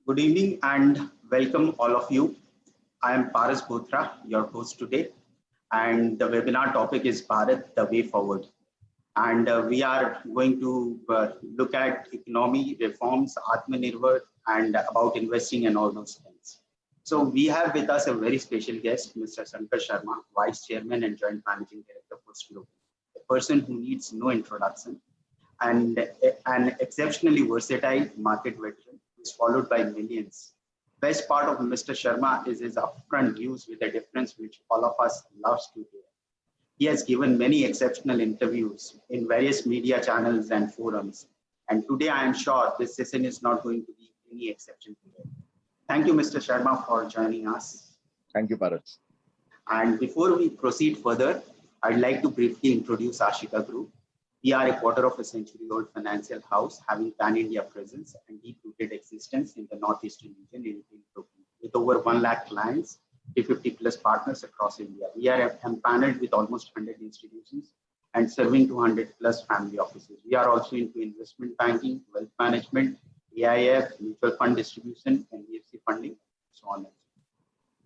Good evening and welcome all of you. I am Paras Bothra, your host today, and the webinar topic is Bharat, the way forward. And we are going to look at economy reforms, Atmanirbhar, and about investing and all those things. So we have with us a very special guest, Mr. Shankar Sharma, Vice Chairman and Joint Managing Director for Global, a person who needs no introduction and an exceptionally versatile market veteran who is followed by millions. Best part of Mr. Sharma is his upfront views with a difference which all of us loves to hear. He has given many exceptional interviews in various media channels and forums. And today I am sure this session is not going to be any exception today. Thank you, Mr. Sharma, for joining us. Thank you, Paras. And before we proceed further, I'd like to briefly introduce Ashika Group. We are a quarter of a century old financial house having pan-India presence and deep-rooted existence in the northeastern region in Brooklyn. With over 1 lakh clients, 350 plus partners across India. We are empaneled with almost 100 institutions and serving 200 plus family offices. We are also into investment banking, wealth management, AIF, mutual fund distribution, NBFC funding, so on and so on.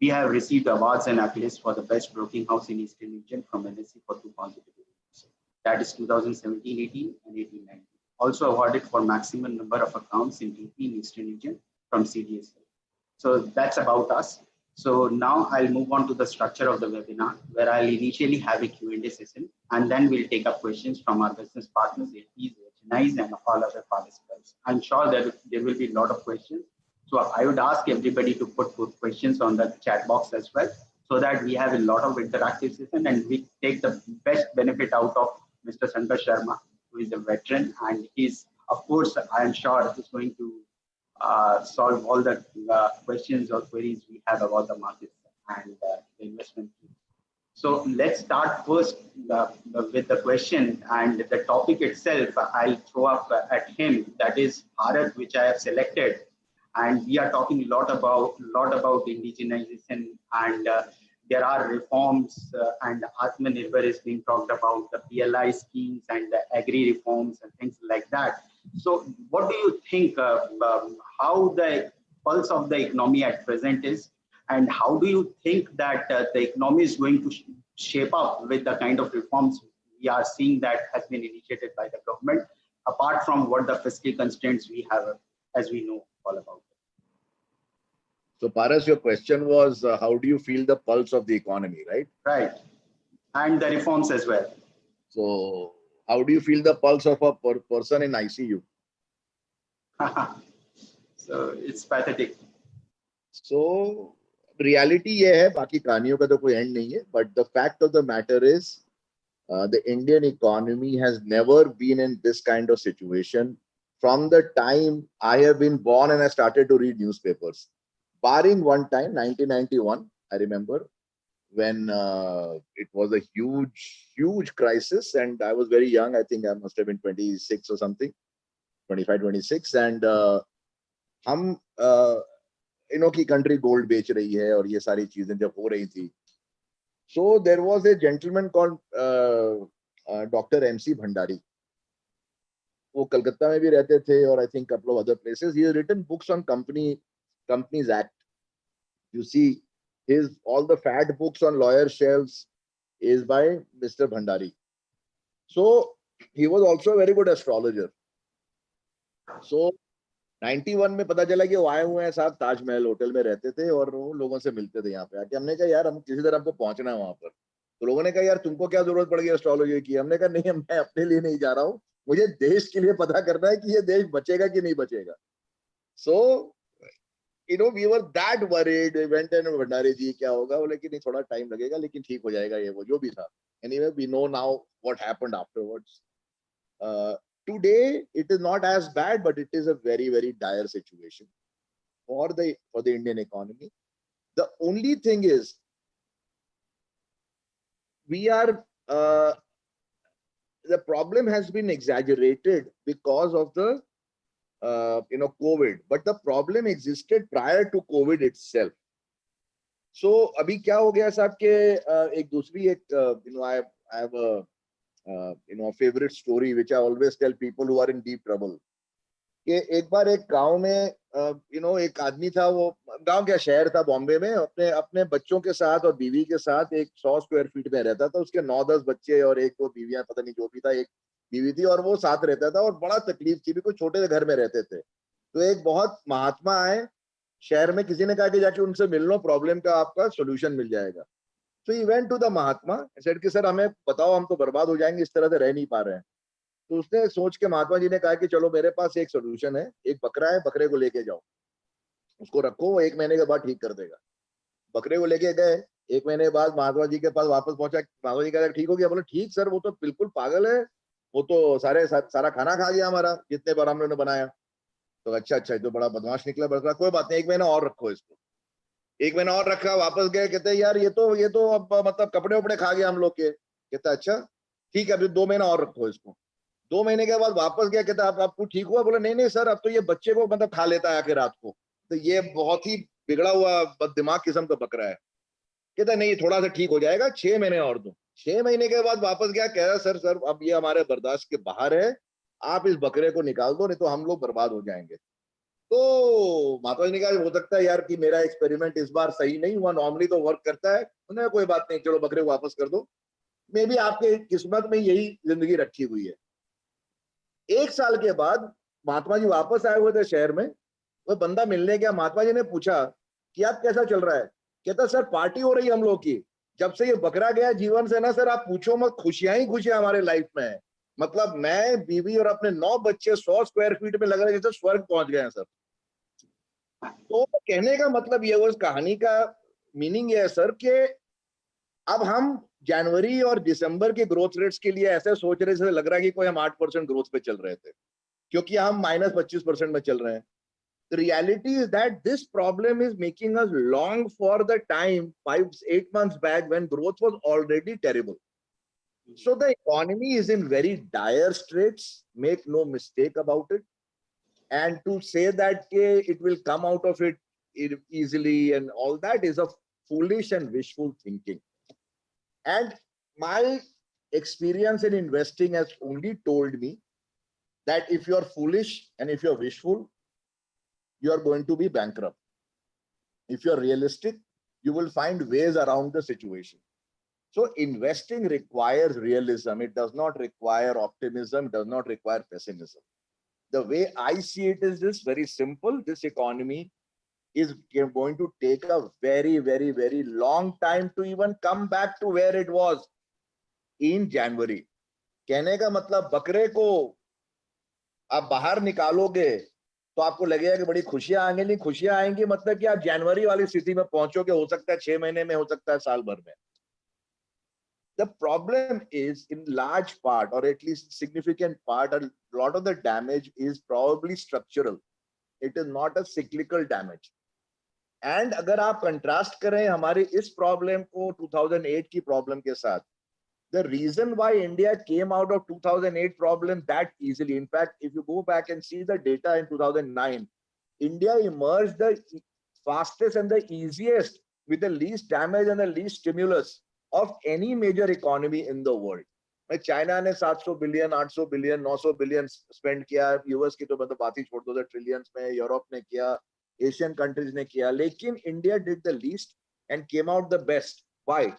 We have received awards and accolades for the best broking house in Eastern region from NSE for 2 consecutive years. That is 2017-18 and 18-19. Also awarded for maximum number of accounts in DP in Eastern region from CDSL. So that's about us. So now I'll move on to the structure of the webinar, where I'll initially have a Q&A session, and then we'll take up questions from our business partners, APs, HNIs, and all other participants. I'm sure that there will be a lot of questions. So I would ask everybody to put questions on the chat box as well, so that we have a lot of interactive session and we take the best benefit out of Mr. Shankar Sharma, who is a veteran, and he's, of course, I am sure is going to solve all the questions or queries we have about the market and the investment. So let's start first with the question and the topic itself. I'll throw up at him. That is Bharat, which I have selected, and we are talking a lot about indigenization, and there are reforms and Atmanirbhar is being talked about, the PLI schemes and the agri reforms and things like that. So what do you think how the pulse of the economy at present is, and how do you think that the economy is going to shape up with the kind of reforms we are seeing that has been initiated by the government, apart from what the fiscal constraints we have, as we know all about? So, Paras, your question was, how do you feel the pulse of the economy, right? Right. And the reforms as well. So, how do you feel the pulse of a person in ICU? So, it's pathetic. So, reality ये है, बाकी कहानियों का तो कोई end नहीं है, but the fact of the matter is, the Indian economy has never been in this kind of situation from the time I have been born and I started to read newspapers. Barring one time, 1991, I remember, when it was a huge crisis, and I was very young. I think I must have been 26 or something, 25, 26, and हम की country gold बेच रही है और ये सारी चीजें जब हो रही थी. So there was a gentleman called Dr. MC Bhandari. वो कलकत्ता में भी रहते थे, और I think couple of other places. He has written books on Companies Act. You see, all the fat books on lawyer shelves is by Mr. Bhandari. So he was also a very good astrologer. So 91 में पता चला कि वो आए हुए हैं साहब, Taj Mahal hotel में रहते थे और वो लोगों से मिलते थे यहाँ पे आके. हमने कहा यार हम किसी तरह हमको पहुंचना है वहां पर. तो लोगों ने कहा यार तुमको क्या जरूरत पड़ गई एस्ट्रोलॉजी की. हमने कहा नहीं, मैं अपने लिए नहीं जा रहा हूँ, मुझे देश के लिए पता करना है कि ये देश बचेगा कि नहीं बचेगा. So we were that worried. We went and Bhandari ji क्या होगा, बोले कि नहीं थोड़ा टाइम लगेगा लेकिन ठीक हो जाएगा, ये वो जो भी था. Anyway, we know now what happened afterwards. Today it is not as bad, but it is a very dire situation for the Indian economy. The only thing is we are the problem has been exaggerated because of the COVID, but the problem existed prior to COVID itself. So अभी क्या हो गया साहब के एक दूसरी I have a favorite story which I always tell people who are in deep trouble. कि एक बार एक गांव में एक आदमी था, वो गांव क्या शहर था बॉम्बे में, अपने अपने बच्चों के साथ और बीवी के साथ एक 100 स्क्वायर फीट में रहता था। उसके 9-10 बच्चे और एक दो बीवियां, पता नहीं जो भी था, एक बीवी थी और वो साथ रहता था। और बड़ा तकलीफ थी भी, कोई छोटे से घर में रहते थे। तो एक बहुत महात्मा आए शहर में, किसी ने कहा कि जाके उनसे मिल लो, प्रॉब्लम का आपका सोल्यूशन मिल जाएगा। तो he went to the Mahatma, said कि सर हमें बताओ, हम तो बर्बाद हो जाएंगे, इस तरह से रह नहीं पा रहे हैं। तो उसने सोच के महात्मा जी ने कहा कि चलो मेरे पास एक सोल्यूशन है, एक बकरा है, बकरे को लेके जाओ, उसको रखो, वो 1 महीने के बाद ठीक कर देगा। बकरे को लेके गए, 1 महीने के बाद महात्मा जी के पास वापस पहुंचा। महात्मा जी कहा ठीक हो गया? बोले ठीक सर, वो तो बिल्कुल पागल है, वो तो सारा खाना खा गया हमारा, जितने बार हम लोगों ने बनाया। तो अच्छा अच्छा, ये तो बड़ा बदमाश निकला बकरा, कोई बात नहीं, 1 महीना और रखो इसको। 1 महीना और रखा, वापस गए, कहते यार ये तो अब मतलब कपड़े वपड़े खा गया हम लोग के। कहता अच्छा ठीक है, अभी 2 महीना और रखो इसको। 2 महीने के बाद वापस गया, कहता अब आपको ठीक हुआ? बोले नहीं नहीं सर, अब तो ये बच्चे को मतलब खा लेता है आके रात को, तो ये बहुत ही बिगड़ा हुआ दिमाग किस्म का बकरा है। कहता नहीं, थोड़ा सा ठीक हो जाएगा, 6 महीने और दो। 6 महीने के बाद वापस गया, कह रहा सर सर अब ये हमारे बर्दाश्त के बाहर है, आप इस बकरे को निकाल दो, नहीं तो हम लोग बर्बाद हो जाएंगे। तो महात्मा जी ने कहा हो सकता है यार कि मेरा एक्सपेरिमेंट इस बार सही नहीं हुआ, नॉर्मली तो वर्क करता है। उन्होंने कोई बात नहीं, चलो बकरे को वापस कर दो, मे बी आपके किस्मत में यही जिंदगी रखी हुई है। 1 साल के बाद महात्मा जी वापस आए हुए थे शहर में। वो बंदा मिलने गया, महात्मा जी ने पूछा कि आप कैसा चल रहा है? कहता सर पार्टी हो रही है हम लोग की, जब से ये बकरा गया जीवन से ना सर, आप पूछो मत, खुशियां ही खुशियां हमारे लाइफ में है। मतलब मैं, बीवी और अपने 9 बच्चे 100 स्क्वायर फीट में लग रहे जैसे स्वर्ग पहुंच गए हैं सर। तो कहने का मतलब ये, उस कहानी का मीनिंग ये है सर कि अब हम जनवरी और दिसंबर के ग्रोथ रेट्स के लिए ऐसे सोच रहे, जैसे लग रहा है कि कोई हम 8% ग्रोथ पे चल रहे थे, क्योंकि हम -25% में चल रहे हैं। The reality is that this problem is making us long for the time 5-8 months back when growth was already terrible. So the economy is in very dire straits, make no mistake about it. And to say that it will come out of it easily and all that is a foolish and wishful thinking. And my experience in investing has only told me that if you're foolish and if you're wishful, you are going to be bankrupt. If you're realistic, you will find ways around the situation. So investing requires realism. It does not require optimism, does not require pessimism. The way I see it is this very simple. This economy is going to take a very, very, very long time to even come back to where it was in January. कहने का मतलब बकरे को आप बाहर निकालोगे तो आपको लगेगा कि बड़ी खुशियां आएंगी, नहीं खुशियां आएंगी मतलब कि आप जनवरी वाली स्थिति में पहुंचोगे, हो सकता है 6 महीने में, हो सकता है साल भर में। The problem is in large part or at least significant part, a lot of the damage is probably structural. It is not a cyclical damage. And अगर आप कंट्रास्ट करें हमारी इस प्रॉब्लम को 2008 की प्रॉब्लम के साथ, the reason why India came out of 2008 problem that easily, in fact, if you go back and see the data in 2009, India emerged the fastest and the easiest with the least damage and the least stimulus of any major economy in the world. China ने 700 billion, 800 billion, 900 billion spend किया, US की तो मतलब बात ही छोड़ दो, trillions में, Europe ने किया, एशियन कंट्रीज ने किया, लेकिन India did the least and came out the best. Why?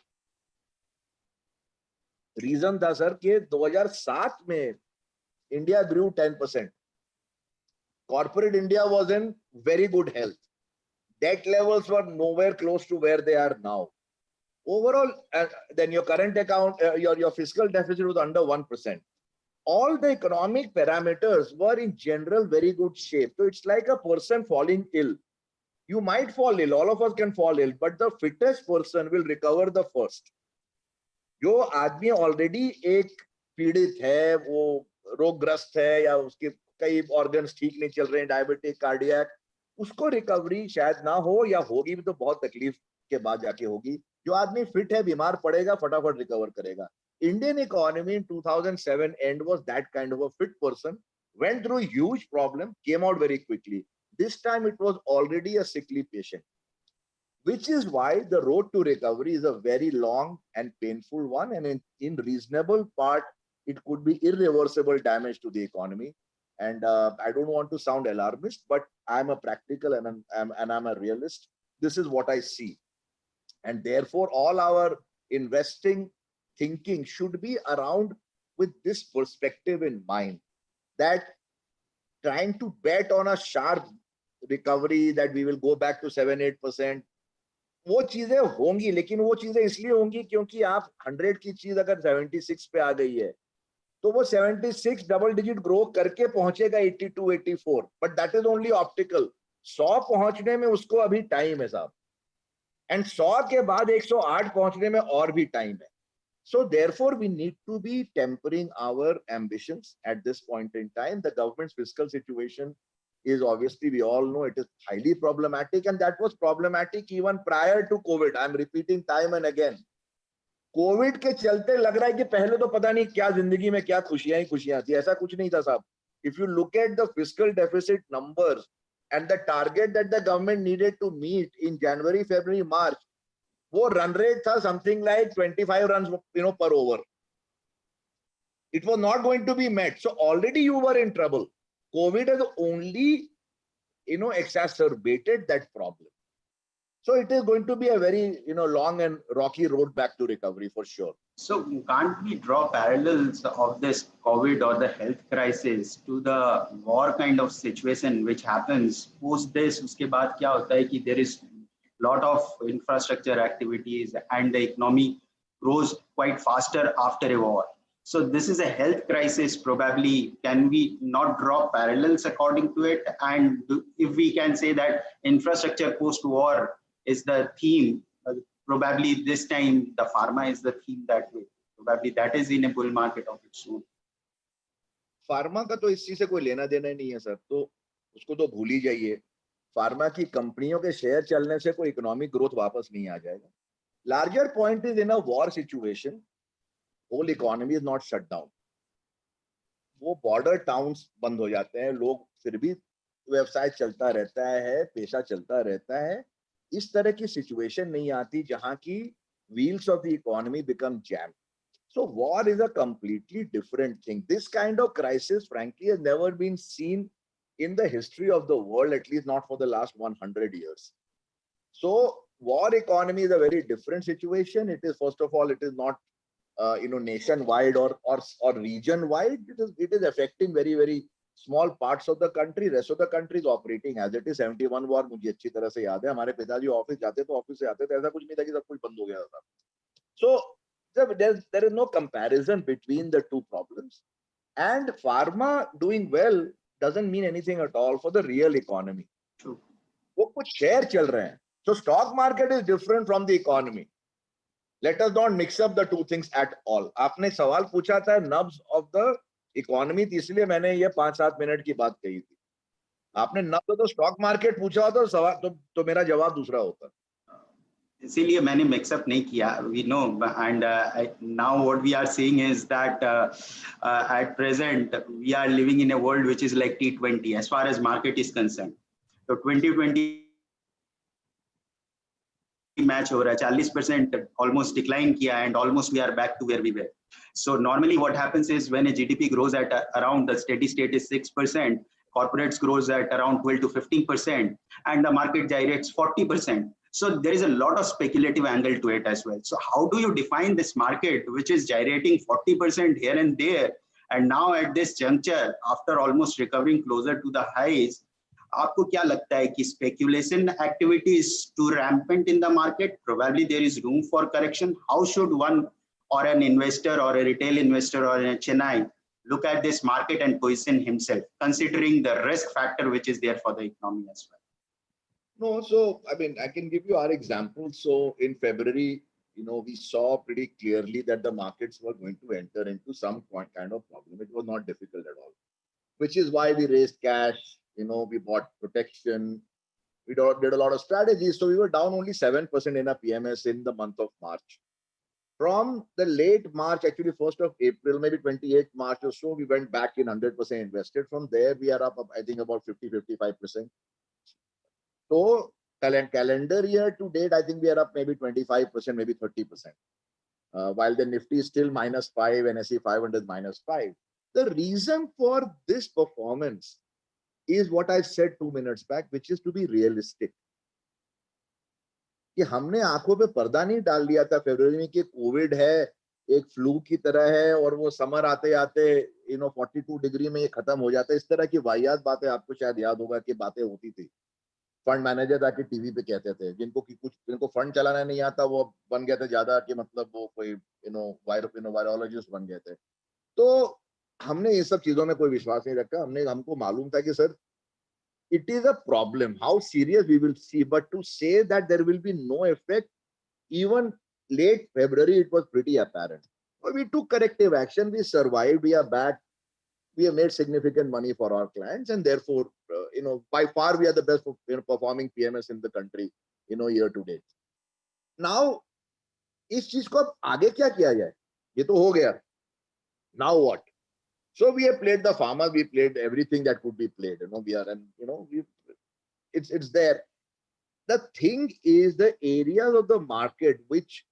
Reason था सर कि 2007 में India grew 10%. Corporate India was in very good health. Debt levels were nowhere close to where they are now. Overall, then your current account, your fiscal deficit was under 1%. All the economic parameters were in general very good shape. So it's like a person falling ill. You might fall ill, all of us can fall ill, but the fittest person will recover the first. जो आदमी already एक पीड़ित है, वो रोगग्रस्त है या उसके कई ऑर्गन्स ठीक नहीं चल रहे हैं, डायबिटिक, कार्डियक, उसको रिकवरी शायद ना हो या होगी भी तो बहुत तकलीफ के बाद जाके होगी. जो आदमी फिट है, बीमार पड़ेगा, फटाफट रिकवर करेगा. Indian economy in 2007 end was that kind of a fit person, went through huge problem, came out very quickly. This time it was already a sickly patient, which is why the road to recovery is a very long and painful one, and in reasonable part it could be irreversible damage to the economy. And I don't want to sound alarmist, but I'm a practical and I'm a realist. This is what I see. And therefore, all our investing thinking should be around with this perspective in mind, that trying to bet on a sharp recovery that we will go back to 7-8%, वो चीजें होंगी, लेकिन वो चीजें इसलिए होंगी क्योंकि आप 100 की चीज अगर 76 पे आ गई है, तो वो 76 डबल डिजिट ग्रो करके पहुंचेगा 82 84, but that is only optical. 100 पहुंचने में उसको अभी टाइम है साहब, एंड 100 के बाद 108 पहुंचने में और भी टाइम है. So therefore, we need to be tempering our ambitions at this point in time. The government's fiscal situation is obviously, we all know, it is highly problematic, and that was problematic even prior to COVID. I'm repeating time and again. COVID के चलते लग रहा है कि पहले तो पता नहीं क्या जिंदगी में क्या खुशियां ही खुशियां थी, ऐसा कुछ नहीं था साहब. If you look at the fiscal deficit numbers and the target that the government needed to meet in January, February, March, वो रन रेट था something like 25 runs per over. It was not going to be met, so already you were in trouble. COVID has only exacerbated that problem. So it is going to be a very long and rocky road back to recovery for sure. So can't we draw parallels of this COVID or the health crisis to the war kind of situation which happens post this? उसके बाद क्या होता है कि there is lot of infrastructure activities and the economy grows quite faster after a war. So this is a health crisis. Probably, can we not draw parallels according to it? And if we can say that infrastructure post-war is the theme, probably this time the pharma is the theme that way. Probably that is in a bull market of its own. Pharma का तो इस चीज से कोई लेना देना ही नहीं है सर, तो उसको तो भूल ही जाइए. फार्मा की कंपनियों के शेयर चलने से कोई इकोनॉमिक ग्रोथ वापस नहीं आ जाएगा. Larger point is in a war situation, whole economy is not shut down. वो बॉर्डर टाउन्स बंद हो जाते हैं, लोग फिर भी व्यवसाय चलता रहता है, पेशा चलता रहता है. इस तरह की सिचुएशन नहीं आती जहां की wheels of the economy become jam. So war is a completely different thing. This kind of crisis, frankly, has never been seen in the history of the world, at least not for the last 100 years. So war economy is a very different situation. It is, first of all, it is not nationwide or region wide. It is affecting very, very small parts of the country. Rest of the country is operating as it is. 71 war मुझे अच्छी तरह से याद है. हमारे पिताजी office जाते तो ऑफिस से आते थे, ऐसा कुछ नहीं था कि सब कुछ बंद हो गया था. So there is no comparison between the two problems, and pharma doing well doesn't mean anything at all for the real economy. True. वो कुछ शेयर चल रहे हैं. So stock market is different from the economy. Let us not mix up the two things at all. आपने सवाल पूछा था nubs of the economy, इसलिए मैंने ये 5-7 मिनट की बात कही थी. आपने nubs तो stock market पूछा होता तो सवाल तो मेरा जवाब दूसरा होता. इसीलिए मैंने मिक्सअप नहीं किया. We know, and now what we are seeing is that at present we are living in a world which is like T20 as far as market is concerned. So 2020 match हो रहा है, 40% almost decline किया, and almost we are back to where we were. So normally what happens is when a GDP grows at around the steady state is 6%, corporates grows at around 12 to 15%, and the market gyrates 40%. So there is a lot of speculative angle to it as well. So how do you define this market which is gyrating 40% here and there, and now at this juncture, after almost recovering closer to the highs, आपको क्या लगता है कि speculation activity is too rampant in the market? Probably there is room for correction. How should one or an investor or a retail investor or a Chennai look at this market and position himself, considering the risk factor which is there for the economy as well? No, so I mean, I can give you our example. So in February, we saw pretty clearly that the markets were going to enter into some kind of problem. It was not difficult at all, which is why we raised cash. We bought protection. We did a lot of strategies. So we were down only 7% in our PMS in the month of March. From the late March, actually 1st of April, maybe 28th March or so, we went back in 100% invested. From there, we are up, I think, about 50-55%. So calendar year to date, I think we are up maybe 25%, maybe 30%. While the Nifty is still -5, NSE 500 is -5. The reason for this performance is what I said 2 minutes back, which is to be realistic. कि हमने आंखों पे पर्दा नहीं डाल दिया था फरवरी में कि कोविड है, एक फ्लू की तरह है और वो समर आते आते 42 डिग्री में ये खत्म हो जाता है। इस तरह की वाहियात बातें आपको शायद याद होगा कि बातें होती थी। फंड मैनेजर आके टीवी पे कहते थे, जिनको फंड चलाना नहीं आता वो बन गए थे ज्यादा कि मतलब वो कोई वायरोलॉजिस्ट बन गए थे। तो हमने ये सब चीजों में कोई विश्वास नहीं रखा। हमको मालूम था कि sir it is a problem how serious we will see, but to say that there will be no effect even late February, it was pretty apparent. But we took corrective action, we survived, we are back, we have made significant money for our clients, and therefore by far we are the best performing PMS in the country year to date. Now इस चीज को अब आगे क्या किया जाए, ये तो हो गया, now what? So we have played the farmer, we played everything that could be played. It's there. The thing is, the areas of the market which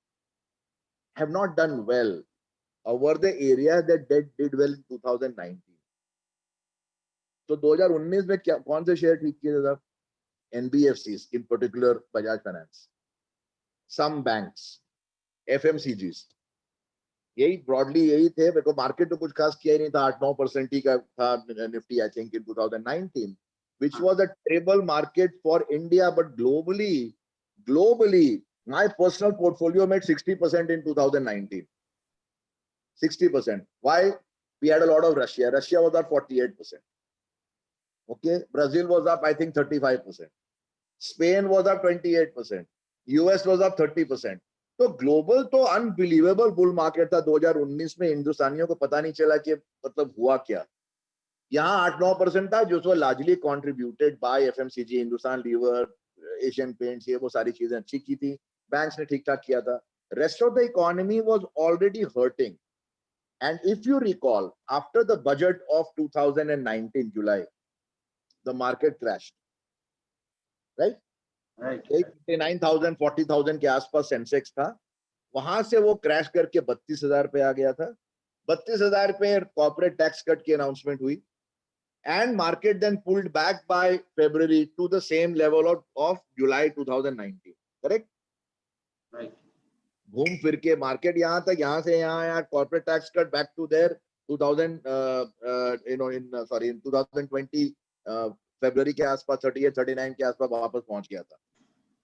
have not done well were the areas that did well in 2019. So 2019 में क्या कौन से share ठीक किए थे? NBFCs, in particular Bajaj Finance, some banks, FMCGs. यही broadly यही थे। मेरे को मार्केट तो कुछ खास किया ही नहीं था, 8-9% ही का था Nifty I think in 2019, which was a terrible market for India, but globally my personal portfolio made 60% in 2019. 60%. Why? We had a lot of Russia was up 48%. Okay, Brazil was up I think 35%, Spain was up 28%, US was up 30%. तो global तो unbelievable bull market था 2019 में। हिंदुस्तानियों को पता नहीं चला कि मतलब हुआ क्या। यहाँ 8-9% था जो largely contributed by FMCG, Hindustan Lever, Asian Paints, ये वो सारी चीजें अच्छी की थी, बैंक्स ने ठीक ठाक किया था। Rest of the economy was already hurting, and if you recall after the budget of 2019 July the market crashed, right? 39,000 40,000 के आसपास सेंसेक्स था, वहां से वो क्रैश करके 32,000 पे आ गया था। 32,000 पे कॉर्पोरेट टैक्स कट की अनाउंसमेंट हुई, and market then pulled back by February to the same level of July 2019, correct? Right. घूम फिर के मार्केट यहाँ तक, यहाँ से यहाँ आया, corporate tax cut back to there 2020 फरवरी के आसपास 38-39 के आसपास वापस पहुंच गया था।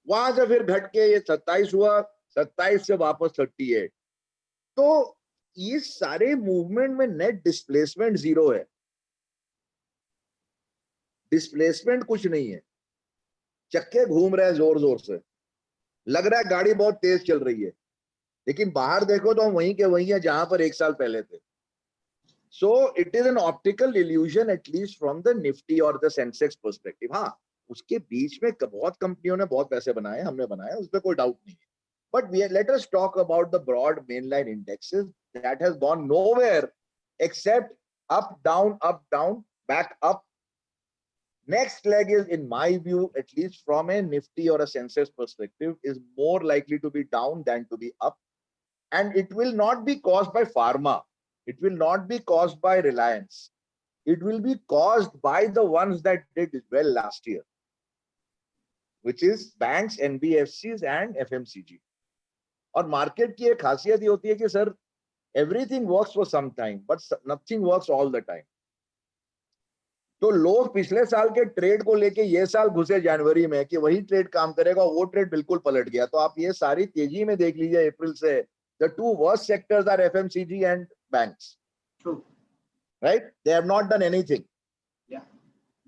वहां से फिर घट के ये 27 हुआ, 27 से वापस 38। तो ये सारे मूवमेंट में नेट डिस्प्लेसमेंट जीरो है, डिस्प्लेसमेंट कुछ नहीं है। चक्के घूम रहे हैं जोर जोर से, लग रहा है गाड़ी बहुत तेज चल रही है, लेकिन बाहर देखो तो हम वहीं के वहीं है जहां पर एक साल पहले थे। So it is an optical illusion, at least from the Nifty or the Sensex perspective. हाँ, उसके बीच में बहुत कंपनियों ने बहुत पैसे बनाए, हमने बनाया, उसमें कोई डाउट नहीं है। But let us talk about the broad mainline indexes that has gone nowhere except up, down, back up. Next leg is, in my view, at least from a Nifty or a Sensex perspective, is more likely to be down than to be up. And it will not be caused by pharma. It will not be caused by Reliance. It will be caused by the ones that did well last year, which is banks, NBFCs and FMCG. और market की एक खासियत ये होती है कि sir everything works for some time, but nothing works all the time. तो लोग पिछले साल के ट्रेड को लेके ये साल घुसे जनवरी में कि वही ट्रेड काम करेगा, वो ट्रेड बिल्कुल पलट गया। तो आप ये सारी तेजी में देख लीजिए अप्रैल से, the two worst sectors are FMCG and banks. True. Right? They have not done anything. Yeah.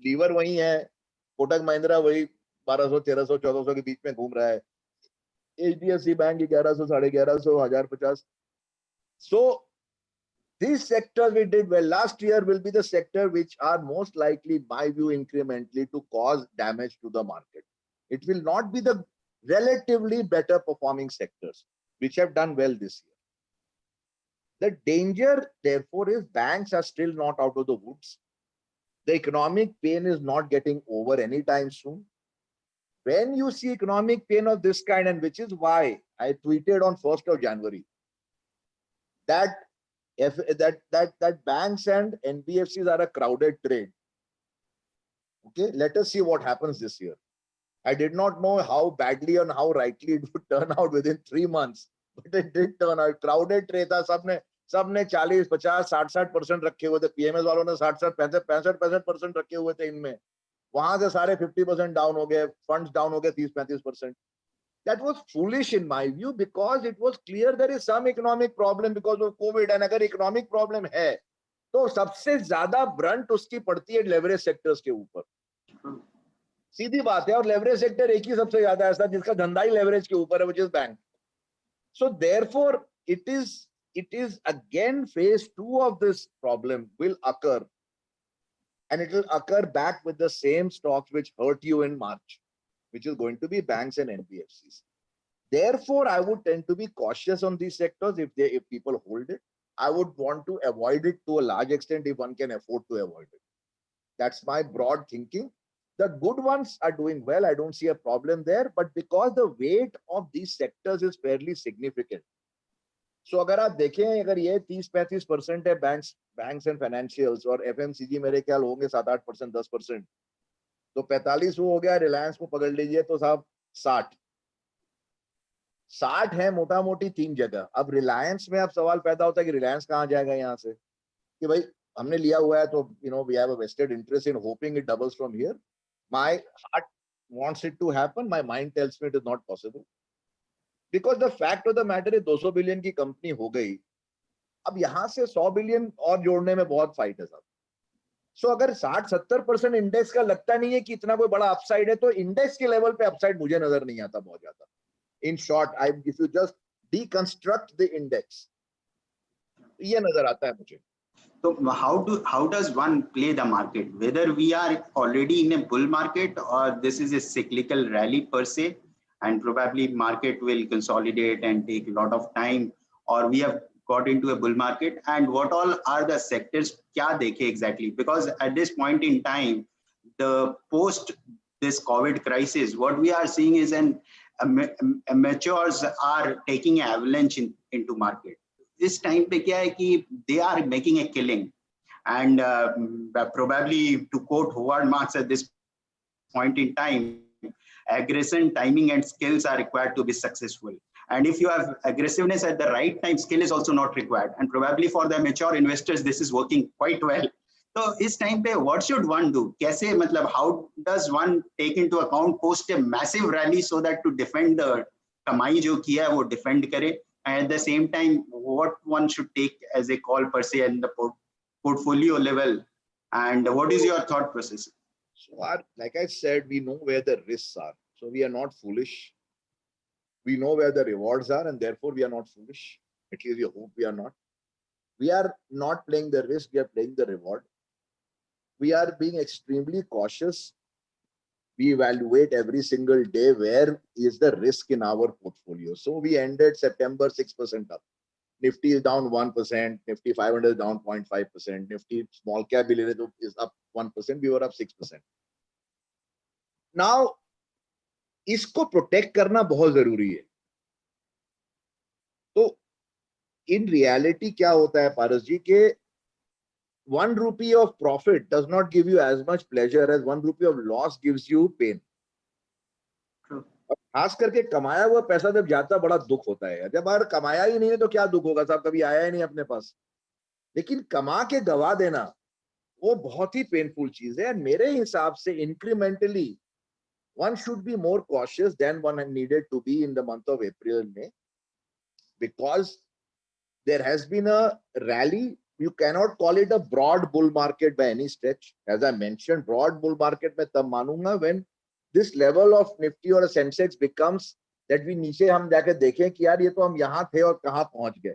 Lever वही है, कोटक महिंद्रा वही 1200, 1300, 1400 के बीच में घूम रहा है, HDFC bank 1100, 1150, 1050. So these sectors we did well last year will be the sector which are most likely, in my view, incrementally to cause damage to the market. It will not be the relatively better performing sectors which have done well this year. The danger, therefore, is banks are still not out of the woods. The economic pain is not getting over anytime soon. When you see economic pain of this kind, and which is why I tweeted on 1st of January that if that banks and NBFCs are a crowded trade. Okay, let us see what happens this year. I did not know how badly and how rightly it would turn out within 3 months, but it did turn out. Crowded trade था, सबने 40, 50, 60% रखे हुए थे. PMS वालों ने 60, 65% रखे हुए थे इनमें. वहां से सारे 50% डाउन हो गए, फंड्स डाउन हो गए 30-35%. That was foolish in my view because it was clear there is some economic problem because of COVID. And अगर economic problem है, तो सबसे ज्यादा brunt उसकी पड़ती है leverage sectors के ऊपर. सीधी बात है. और leverage sector एक ही सबसे ज्यादा ऐसा जिसका धंधा ही leverage के ऊपर है, which is bank. So therefore, it is again phase 2 of this problem will occur, and it will occur back with the same stocks which hurt you in March, which is going to be banks and NBFCs. Therefore, I would tend to be cautious on these sectors if people hold it. I would want to avoid it to a large extent if one can afford to avoid it. That's my broad thinking. The good ones are doing well. I don't see a problem there, but because the weight of these sectors is fairly significant. So अगर आप देखें, अगर ये 30-35% है banks and financials, और FMCG मेरे ख्याल होंगे 7-8%, 10%, तो 45 वो हो गया. रिलायंस को पकड़ लीजिए तो साहब 60 है मोटा मोटी 3 जगह. अब रिलायंस में अब सवाल पैदा होता है कि रिलायंस कहाँ जाएगा यहाँ से, कि भाई हमने लिया हुआ है तो we have a vested interest in hoping it doubles from here. My heart wants it to happen. My mind tells me it is not possible. Because the fact of the matter is 200 billion की company हो गई. अब यहां से 100 billion और जोड़ने में बहुत फाइट है साहब. सो अगर 60-70% इंडेक्स का लगता नहीं है कि इतना कोई बड़ा अपसाइड है, तो इंडेक्स के लेवल पे अपसाइड मुझे नजर नहीं आता बहुत ज्यादा. In short, if you just deconstruct the index, ये नजर आता है मुझे. So how does one play the market? Whether we are already in a bull market or this is a cyclical rally per se, and probably market will consolidate and take a lot of time, or we have got into a bull market, and what all are the sectors? क्या देखे exactly? Because at this point in time, the post this COVID crisis, what we are seeing is amateurs are taking an avalanche into market. इस time पे क्या है कि they are making a killing, and probably to quote Howard Marks at this point in time, aggression, timing, and skills are required to be successful. And if you have aggressiveness at the right time, skill is also not required. And probably for the mature investors, this is working quite well. So इस time पे what should one do? कैसे मतलब how does one take into account post a massive rally so that to defend the कमाई जो किया है वो defend करे, and at the same time what one should take as a call per se in the portfolio level, and what is your thought process? So like I said, we know where the risks are, so we are not foolish. We know where the rewards are, and therefore we are not foolish. At least we hope we are not. We are not playing the risk, we are playing the reward. We are being extremely cautious. We evaluate every single day where is the risk in our portfolio. So we ended September 6% up. Nifty is down 1%, Nifty 500 is down 0.5%, Nifty small cap is up 1%, we were up 6%. Now, इसको protect करना बहुत जरूरी है. तो in reality क्या होता है पारस जी के 1 rupee of profit does not give you as much pleasure as 1 rupee of loss gives you pain. खास करके कमाया हुआ पैसा जब जाता बड़ा दुख होता है. जब बार कमाया ही नहीं है तो क्या दुख होगा साहब, कभी आया ही नहीं अपने पास. लेकिन कमा के गवा देना वो बहुत ही पेनफुल चीज है. मेरे हिसाब से incrementally one should be more cautious than one needed to be in the month of April and May, because there has been a rally. You cannot call it a broad bull market by any stretch. As I mentioned, broad bull market में तब मानूंगा when this level of Nifty or a Sensex becomes that we नीचे हम जाके देखें कि यार ये तो हम यहाँ थे और कहाँ पहुंच गए.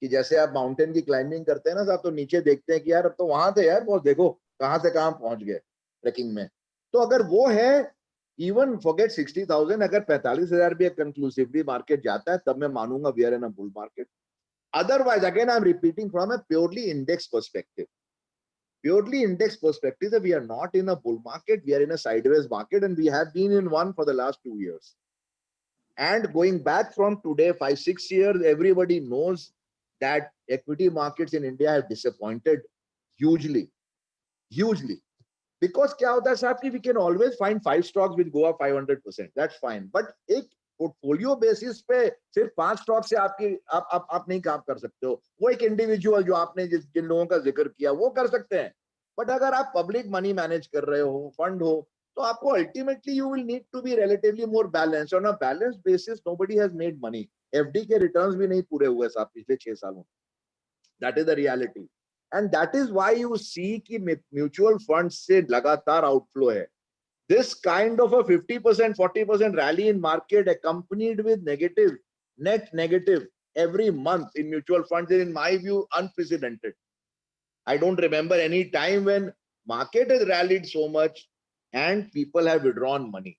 कि जैसे आप माउंटेन की क्लाइंबिंग करते हैं ना साहब, तो नीचे देखते हैं कि यार अब तो वहां थे यार, बहुत देखो कहाँ से कहाँ पहुंच गए ट्रेकिंग में. तो अगर वो है, इवन फॉरगेट 60,000, अगर 45,000 भी कंक्लूसिवली मार्केट जाता है तब मैं मानूंगा we are in a bull market. Otherwise, again, I'm repeating from a purely index perspective. Purely index perspective, that we are not in a bull market, we are in a sideways market, and we have been in one for the last 2 years. And going back from today, 5-6 years, everybody knows that equity markets in India have disappointed hugely. Because क्या होता है साहब कि we can always find 5 stocks which go up 500%. That's fine. But एक portfolio basis पे सिर्फ 5 stock से आप नहीं काम कर सकते हो. वो एक इंडिविजुअल जो आपने जिन लोगों का जिक्र किया वो कर सकते हैं. बट अगर आप पब्लिक मनी मैनेज कर रहे हो, फंड हो, तो आपको ultimately you will need to be relatively more balance. On a balance basis nobody has made money. FD के रिटर्न्स भी नहीं पूरे हुए साहब पिछले 6 सालों. That is the reality. And that is why you see कि mutual funds से लगातार outflow है. This kind of a 50%, 40% rally in market accompanied with net negative every month in mutual funds is in my view unprecedented. I don't remember any time when market has rallied so much and people have withdrawn money.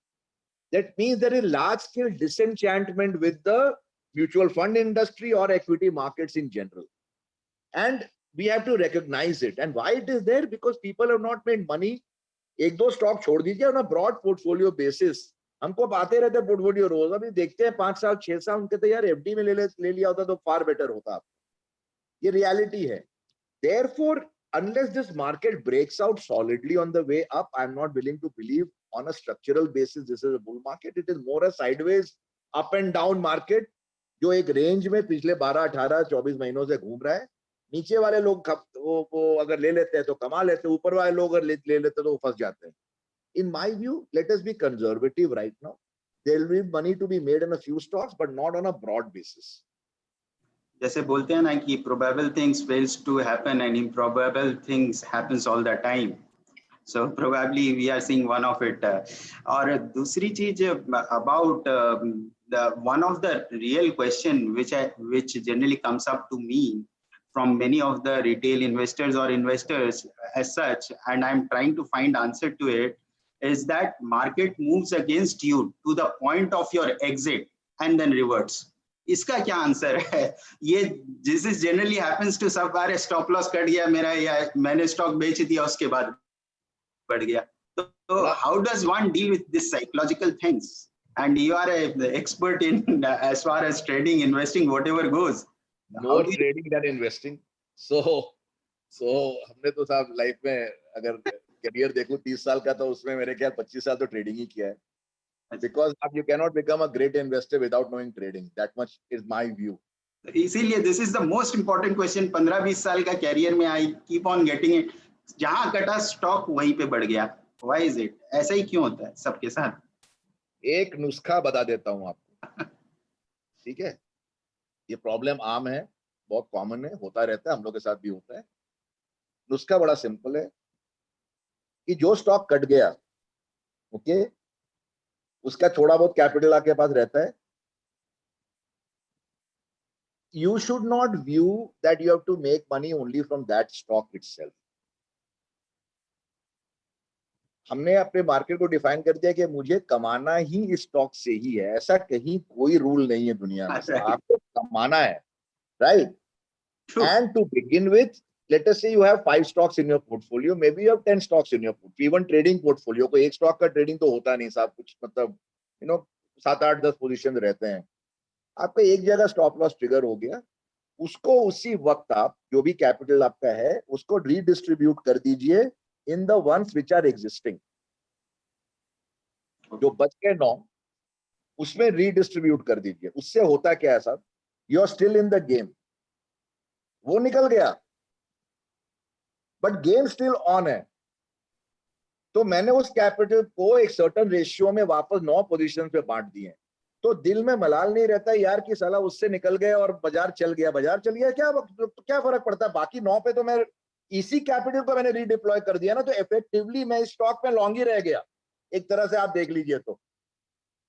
That means there is large scale disenchantment with the mutual fund industry or equity markets in general. And we have to recognize it. And why it is there? Because people have not made money. एक दो stock छोड़ दीजिए on a broad portfolio basis. हमको आते रहते portfolio रोज. अभी देखते हैं 5 साल 6 साल उनके तो यार एफडी में ले लिया होता तो फार बेटर होता. ये रियलिटी है. Therefore, unless this market breaks out solidly on the way up, I'm not willing to believe on a structural basis this is a bull market. It is more a sideways up and down market जो एक range में पिछले 12, 18, 24 महीनों से घूम रहा है. नीचे वाले लोग वो अगर ले लेते हैं तो कमा लेते हैं, ऊपर वाले लोग अगर ले लेते हैं तो वो फंस जाते हैं. In my view, let us be conservative right now. There will be money to be made in a few stocks, but not on a broad basis. जैसे बोलते हैं ना कि probable things fails to happen and improbable things happens all the time. So probably we are seeing one of it. और दूसरी चीज about the one of the real question which generally comes up to me from many of the retail investors or investors as such, and I'm trying to find answer to it, is that market moves against you to the point of your exit and then reverts. इसका क्या answer है? ये this is generally happens to सब बार stop loss cut गया मेरा या मैंने stock बेच दिया उसके बाद बढ़ गया. तो how does one deal with this psychological things? And you are an expert in as far as trading, investing, whatever goes. More trading than investing. So हमने तो साहब लाइफ में अगर करियर देखो 30 साल का तो उसमें मेरे ख्याल 25 साल तो ट्रेडिंग ही किया है. Because you cannot become a great investor without knowing trading. That much is my view. इसीलिए this is the most important question. 15-20 साल का कैरियर में I keep on getting it. जहां कटा स्टॉक वहीं पे बढ़ गया. Why is it? ऐसा ही क्यों होता है सबके साथ? एक नुस्खा बता देता हूं आपको. ठीक है, ये प्रॉब्लम आम है, बहुत कॉमन है, होता रहता है, हम लोग के साथ भी होता है. नुस्खा बड़ा सिंपल है कि जो स्टॉक कट गया, ओके, उसका थोड़ा बहुत कैपिटल आपके पास रहता है. You should not view that you have to make money only from that stock itself. हमने अपने मार्केट को डिफाइन कर दिया कि मुझे कमाना ही इस स्टॉक से ही है. ऐसा कहीं कोई रूल नहीं है दुनिया में. आपको कमाना है, right? And to begin with, let us say you have 5 stocks in your portfolio, maybe you have 10 stocks in your portfolio. Even trading portfolio को एक स्टॉक का ट्रेडिंग तो होता नहीं साहब, कुछ मतलब 7, 8, 10 पोजीशन रहते हैं. आपका एक जगह स्टॉप लॉस ट्रिगर हो गया, उसको उसी वक्त आप जो भी कैपिटल आपका है उसको रीडिस्ट्रीब्यूट कर दीजिए in the ones which are existing. जो बच गए 9 उसमें रीडिस्ट्रीब्यूट कर दीजिए. उससे होता क्या है साहब, you are still in the game. वो निकल गया बट गेम स्टिल ऑन है. तो मैंने उस कैपिटल को एक सर्टेन रेशियो में वापस 9 पोजीशन पे बांट दिए. तो दिल में मलाल नहीं रहता यार कि साला उससे निकल गए और बाजार चल गया. बाजार चल गया क्या फर्क पड़ता है, बाकी 9 पे तो मैं इसी कैपिटल को मैंने रीडिप्लॉय कर दिया ना. तो इफेक्टिवली मैं स्टॉक में लॉन्ग ही रह गया. एक तरह से आप देख लीजिए तो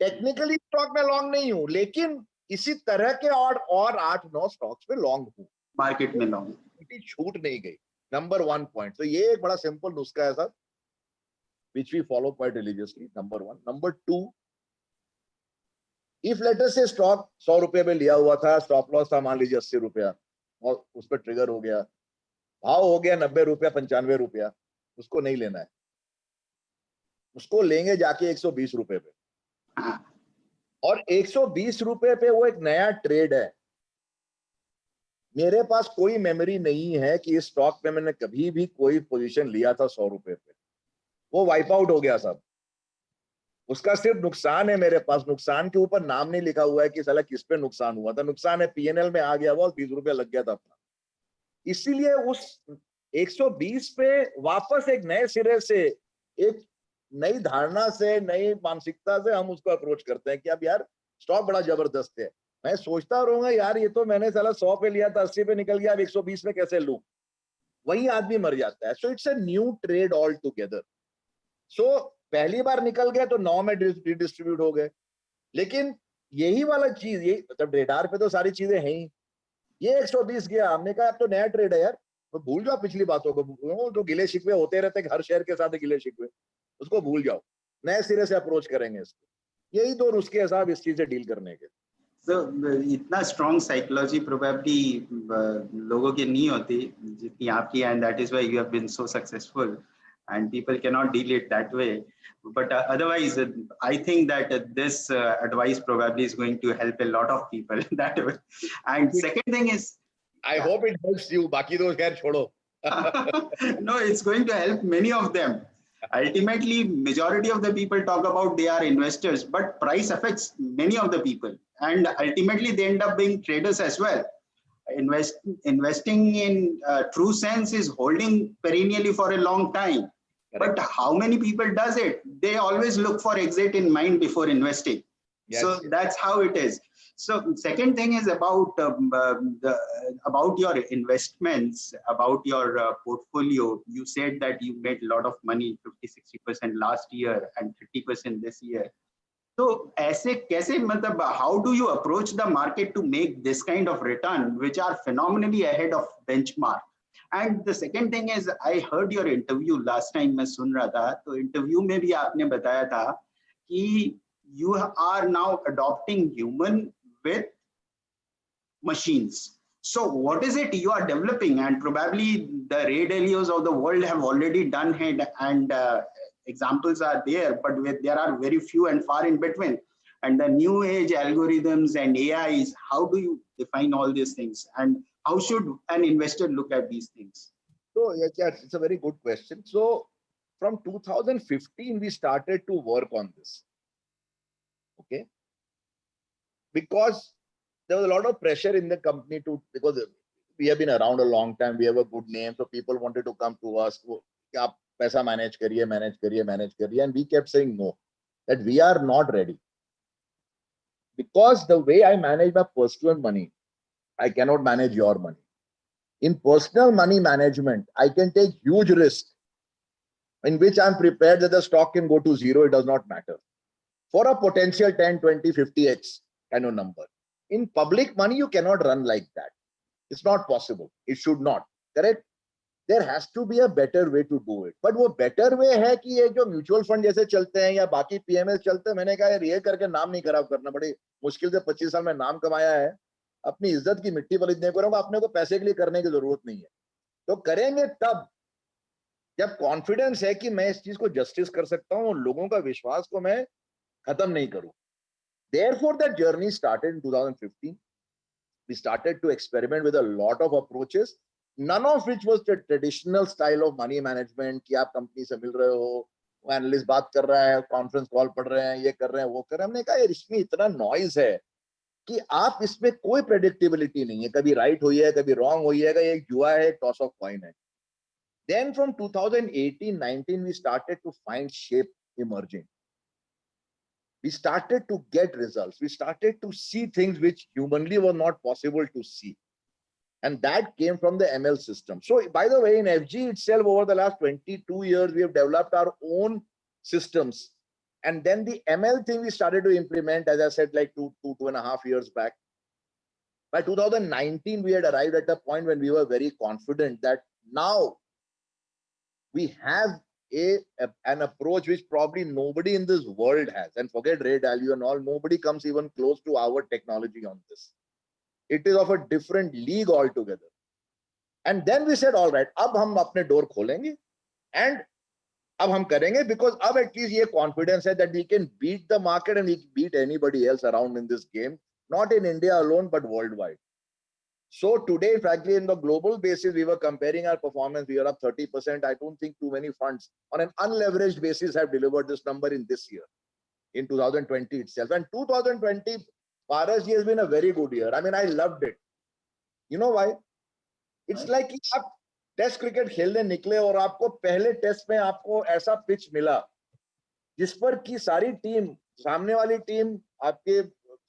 टेक्निकली स्टॉक में लॉन्ग नहीं हूं, लेकिन इसी तरह के और 8-9 स्टॉक्स पे लॉन्ग हूं. मार्केट में लॉन्ग छूट नहीं गई. Number 1 point. तो ये एक बड़ा सिंपल नुस्खा है साहब, which we follow quite religiously. Number 1. Number 2, if let us say stock 100 रुपए में लिया हुआ था, स्टॉप लॉस था मान लीजिए 80 रुपया और उस पर ट्रिगर हो गया, भाव हो गया 90 रुपया 95 रुपया, उसको नहीं लेना है. उसको लेंगे जाके 120 रुपए पे. और 120 रुपए पे वो एक नया ट्रेड है. मेरे पास कोई मेमोरी नहीं है कि इस स्टॉक में मैंने कभी भी कोई पोजीशन लिया था 100 रुपए पे, वो वाइप आउट हो गया सब। उसका सिर्फ नुकसान है मेरे पास, नुकसान के ऊपर नाम नहीं लिखा हुआ है कि साला किस पे नुकसान हुआ था, नुकसान है पीएनएल में आ गया वो 20 रुपए लग गया था अपना। इसीलिए उस 120 पे वापस एक नए सिरे से, एक नई धारणा से, नई मानसिकता से हम उसको अप्रोच करते हैं कि अब यार स्टॉक बड़ा जबरदस्त है। मैं सोचता रहूंगा यार ये तो मैंने साला 100 पे लिया था, 80 पे निकल गया, अब 120 में कैसे लूं, वही आदमी मर जाता है। So it's a new trade altogether. So पहली बार निकल गया तो 9 में डिस्ट्रीब्यूट हो गए, लेकिन यही वाला चीज, ये मतलब रेडार पे तो सारी चीजें हैं ही, ये 120 गया, हमने कहा अब तो नया ट्रेड है यार, तो भूल जाओ पिछली बातों को, वो जो गिले शिकवे होते रहते हर शेयर के साथ गिले शिकवे, उसको भूल जाओ, नए सिरे से अप्रोच करेंगे इसको। यही दो नुस्खे साहब इस चीज से डील करने के। So, इतना स्ट्रॉन्ग साइकोलॉजी प्रोबेबली लोगों की नहीं होती जितनी आपकी, and that is why you have been so successful and people cannot deal it that way, but otherwise I think that this advice probably is going to help a lot of people that way. And second thing is, I hope it helps you, बाकी तो खैर छोड़ो। no, it's going to help many of them. Ultimately, majority of the people talk about they are investors, but price affects many of the people, and ultimately they end up being traders as well. Investing in true sense is holding perennially for a long time. Correct. But how many people does it? They always look for exit in mind before investing. Yes. So that's how it is. So second thing is about about your investments, about your portfolio. You said that you made a lot of money, 50-60% last year and 30% this year. So ऐसे कैसे, मतलब how do you approach the market to make this kind of return which are phenomenally ahead of benchmark? And the second thing is, I heard your interview last time, मैं सुन रहा था, तो interview में भी आपने बताया था कि you are now adopting human with machines. So what is it you are developing? And probably the Ray Dalios of the world have already done it, and examples are there, but there are very few and far in between. And the new age algorithms and AIs, how do you define all these things? And how should an investor look at these things? So yes, it's a very good question. So from 2015, we started to work on this. Okay. Because there was a lot of pressure in the company because we have been around a long time, we have a good name, so people wanted to come to us, aap paisa manage kariye, and we kept saying no, that we are not ready. Because the way I manage my personal money, I cannot manage your money. In personal money management, I can take huge risk in which I'm prepared that the stock can go to zero, it does not matter, for a potential 10, 20, 50x kind of number. In public money, you cannot run like that. It's not possible. It should not. Correct? There has to be a better way to do it. But वो better way है कि ये जो mutual fund जैसे चलते हैं या बाकी पीएमएल चलते हैं, मैंने कहा यार ये करके नाम नहीं खराब करना, बड़ी मुश्किल से 25 साल में नाम कमाया है, अपनी इज्जत की मिट्टी पलीजने को, अपने को पैसे के लिए करने की जरूरत नहीं है। तो करेंगे तब जब कॉन्फिडेंस है कि मैं इस चीज को जस्टिस कर सकता हूँ और लोगों का विश्वास को मैं खत्म नहीं करूं। Therefore, that journey started in 2015. We started to experiment with a lot of approaches, none of which was the traditional style of money management कि आप कंपनी से मिल रहे हो, वो एनालिस्ट बात कर रहा है, कॉन्फ्रेंस कॉल पढ़ रहे हैं, ये कर रहे हैं, वो कर रहे हैं। हमने कहा यार इसमें इतना नॉइज है कि आप इसमें कोई प्रेडिक्टेबिलिटी नहीं है, कभी राइट हुई है, कभी रॉन्ग हुई है, ये जुआ है, टॉस ऑफ कॉइन है। Then from 2018-19 we started to find shape emerging. We started to get results. We started to see things which humanly were not possible to see. And that came from the ML system. So by the way, in FG itself, over the last 22 years, we have developed our own systems. And then the ML thing we started to implement, as I said, like two and a half years back. By 2019, we had arrived at a point when we were very confident that now we have an approach which probably nobody in this world has, and forget Ray Dalio and all, nobody comes even close to our technology on this. It is of a different league altogether. And then we said, all right, अब हम अपने door खोलेंगे and अब हम करेंगे, because अब at least ये confidence है that we can beat the market and we can beat anybody else around in this game, not in India alone but worldwide. So today, frankly, in the global basis, we were comparing our performance. We are up 30%. I don't think too many funds on an unleveraged basis have delivered this number in this year, in 2020 itself. And 2020, Paras ji has been a very good year. I mean, I loved it. You know why? It's like कि आप test cricket खेलने निकले और आपको पहले test में आपको ऐसा पिच मिला जिस पर की सारी टीम, सामने वाली टीम, आपके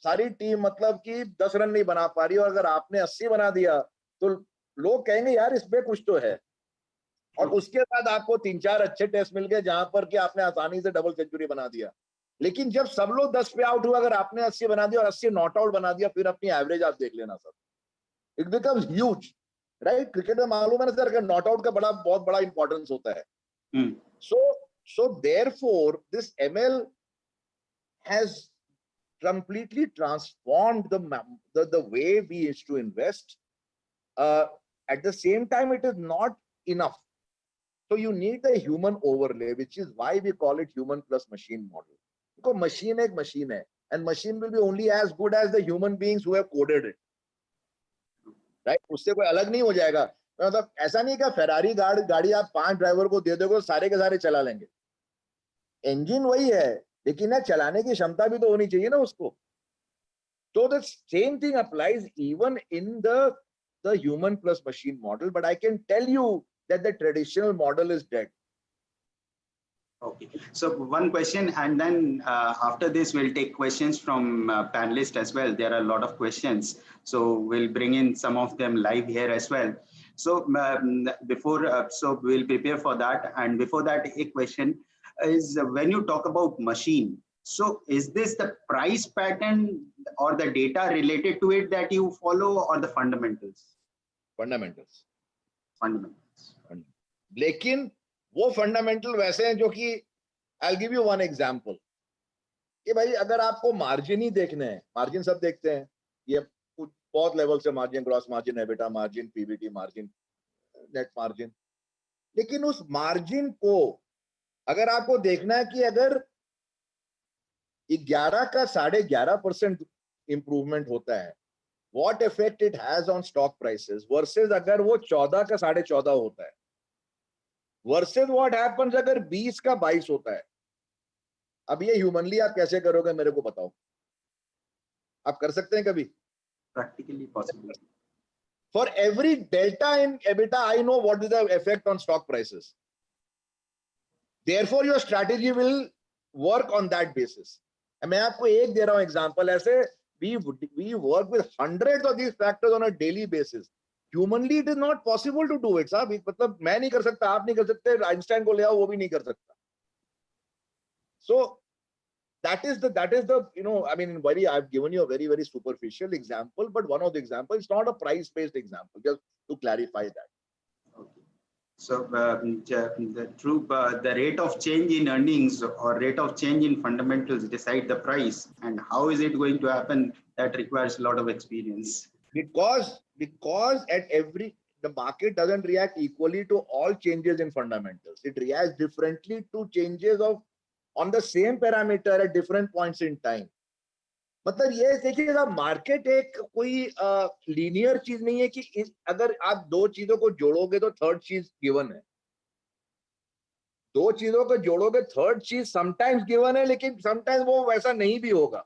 सारी टीम मतलब कि 10 रन नहीं बना पा रही, और अगर आपने 80 बना दिया तो लोग कहेंगे यार इसमें कुछ तो है। और उसके बाद आपको 3-4 अच्छे टेस्ट मिल गए जहां पर कि आपने आसानी से डबल सेंचुरी बना दिया। लेकिन जब सब लोग 10 पे आउट हुआ, अगर आपने 80 बना दिया और 80 नॉट आउट बना दिया, फिर अपनी एवरेज आप देख लेना sir, it becomes huge, right? Cricket में मालूम है ना सर, नॉट आउट का बहुत बड़ा इंपॉर्टेंस होता है। So therefore this ML has completely transformed the way we used to invest. At the same time, it is not enough. So you need a human overlay, which is why we call it human plus machine model. Because machine एक machine है, and machine will be only as good as the human beings who have coded it. Right? उससे कोई अलग नहीं हो जाएगा। मतलब ऐसा नहीं कि फेरारी गाड़ी आप 5 ड्राइवर को दे दोगे सारे के सारे चला लेंगे। इंजन वही है, लेकिन ना चलाने की क्षमता भी तो होनी चाहिए ना उसको। So the same thing applies even in the human plus machine model, but I can tell you that the traditional model is dead. Okay, so one question, and then after this we'll take questions from panelists as well. There are a lot of questions, so we'll bring in some of them live here as well. So so we'll prepare for that. And before that, a question is, when you talk about machine, so is this the price pattern or the data related to it that you follow, or the fundamentals? Fundamentals. लेकिन वो fundamental वैसे हैं जो कि I'll give you one example कि भाई अगर आपको मार्जिन ही देखने हैं, मार्जिन सब देखते हैं, ये कुछ बहुत लेवल से margin, gross margin, EBITDA margin, PBT margin, net margin, लेकिन उस मार्जिन को अगर आपको देखना है कि अगर 11 का 11.5% इंप्रूवमेंट होता है, what effect it has on stock prices versus अगर वो 14 का 14.5 होता है, versus what happens अगर 20 का 22 होता है। अब ये ह्यूमनली आप कैसे करोगे मेरे को बताओ, आप कर सकते हैं कभी? Practically possible. For every delta in EBITDA, I know what is the effect on stock prices. Therefore, your strategy will work on that basis. मैं आपको एक दे रहा हूं एग्जांपल, ऐसे we work with hundreds of these factors on a daily basis. Humanly, it is not possible to do it, साहब। मतलब मैं नहीं कर सकता, आप नहीं कर सकते, आइंस्टाइन को ले आओ वो भी नहीं कर सकता। So that is the you know, I mean, I've given you a very superficial example, but one of the examples, it's not a price based example, just to clarify that. Okay. So the rate of change in earnings or rate of change in fundamentals decide the price, and how is it going to happen? That requires a lot of experience. Because the market doesn't react equally to all changes in fundamentals. It reacts differently to changes on the same parameter at different points in time. मतलब ये देखिएगा, market एक कोई linear चीज नहीं है कि अगर आप दो चीजों को जोड़ोगे तो थर्ड चीज गिवन है, दो चीजों को जोड़ोगे थर्ड चीज समटाइम्स गिवन है, लेकिन समटाइम्स वो वैसा नहीं भी होगा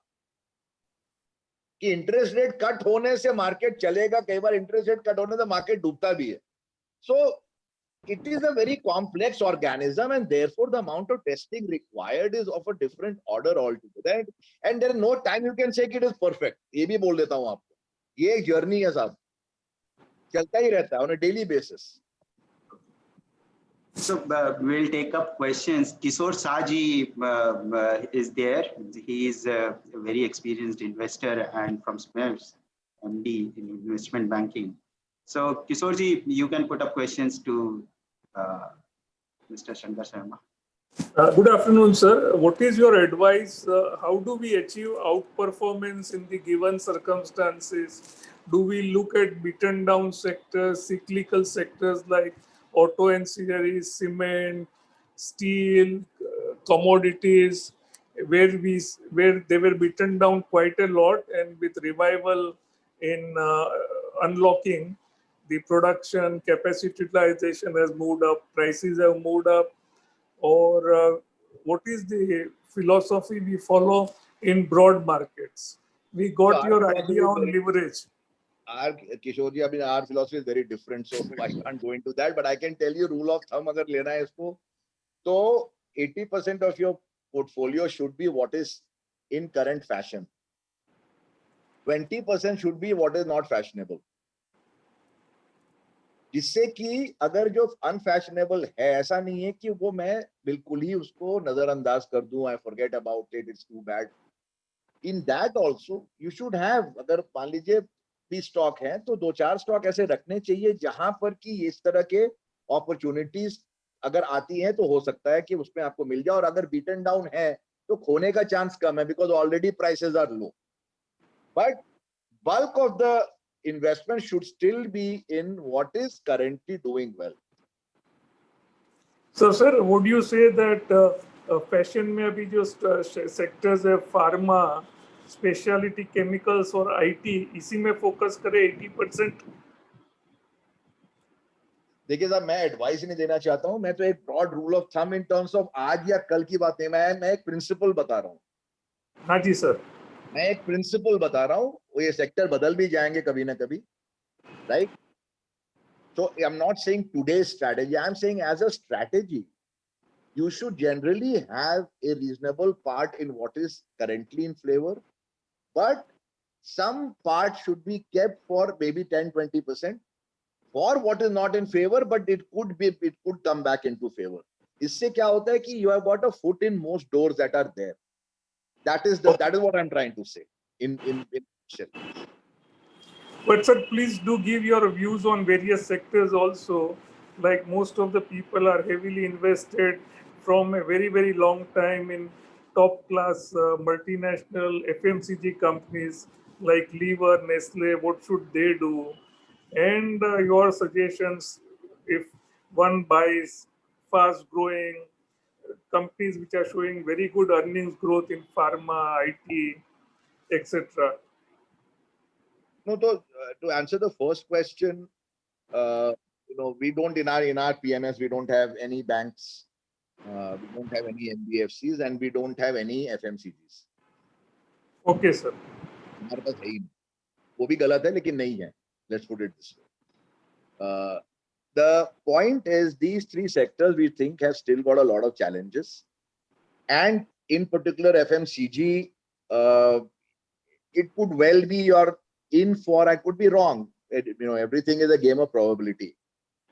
कि इंटरेस्ट रेट कट होने से मार्केट चलेगा, कई बार इंटरेस्ट रेट कट होने से मार्केट डूबता भी है। सो it is a very complex organism, and therefore the amount of testing required is of a different order altogether, and there is no time you can say it is perfect. ये भी बोल देता हूं आपको, ये एक जर्नी है साहब, चलता ही रहता है on a daily basis. So we'll take up questions. Kishore Saji is there. He is a very experienced investor and from SMERS, MD in investment banking. So Kishore ji, you can put up questions to Mr. Shankar Sharma. Good afternoon, sir. What is your advice? How do we achieve outperformance in the given circumstances? Do we look at beaten down sectors, cyclical sectors like auto ancillaries, cement, steel, commodities, where they were beaten down quite a lot, and with revival in unlocking, the production capacity utilization has moved up, prices have moved up, or what is the philosophy we follow in broad markets? We got Our your philosophy idea is on very, leverage. Kishore, I mean, our philosophy is very different, so I can't go into that. But I can tell you, rule of thumb, अगर लेना है इसको, तो 80% of your portfolio should be what is in current fashion. 20% should be what is not fashionable. जिससे कि अगर जो unfashionable है, ऐसा नहीं है कि वो मैं बिल्कुल ही उसको नजरअंदाज कर दूं, I forget about it, it's too bad. In that also you should have, अगर मान लीजिए 20 स्टॉक हैं तो 2-4 स्टॉक ऐसे रखने चाहिए जहां पर कि इस तरह के अपॉर्चुनिटीज अगर आती हैं तो हो सकता है कि उसमें आपको मिल जाए, और अगर बीटन डाउन है तो खोने का चांस कम है, because already prices are low. But bulk of the investment should still be in what is currently doing well. So, sir, would you say that fashion में अभी जो sectors है, pharma, specialty chemicals और IT, इसी में focus करें 80%? देखिए साहब, मैं एडवाइस नहीं देना चाहता हूं, मैं तो एक broad rule of thumb in terms of आज या कल की बात नहीं, मैं एक प्रिंसिपल बता रहा हूं. हाँ जी सर. मैं एक प्रिंसिपल बता रहा हूं, ये सेक्टर बदल भी जाएंगे कभी ना कभी, right? So I'm not saying today's strategy, I'm saying as a strategy, you should generally have a reasonable part in what is currently in flavor, but some part should be kept for maybe 10-20% for what is not in favor, but it could come back into favor. इससे क्या होता है कि you have got a foot in most doors that are there. That is what I'm trying to say in shell. But sir, please do give your views on various sectors also. Like most of the people are heavily invested from a very, very long time in top class multinational FMCG companies like Lever, Nestle. What should they do? And your suggestions if one buys fast growing companies which are showing very good earnings growth in pharma, IT, etc. No, to answer the first question, we don't in our PMS, we don't have any banks, we don't have any NBFCs, and we don't have any FMCGs. Okay, sir. हमारे पास है ही नहीं. वो भी गलत है लेकिन नहीं है. Let's put it this way. The point is these three sectors we think have still got a lot of challenges, and in particular FMCG, it could well be your in for, I could be wrong. Everything is a game of probability.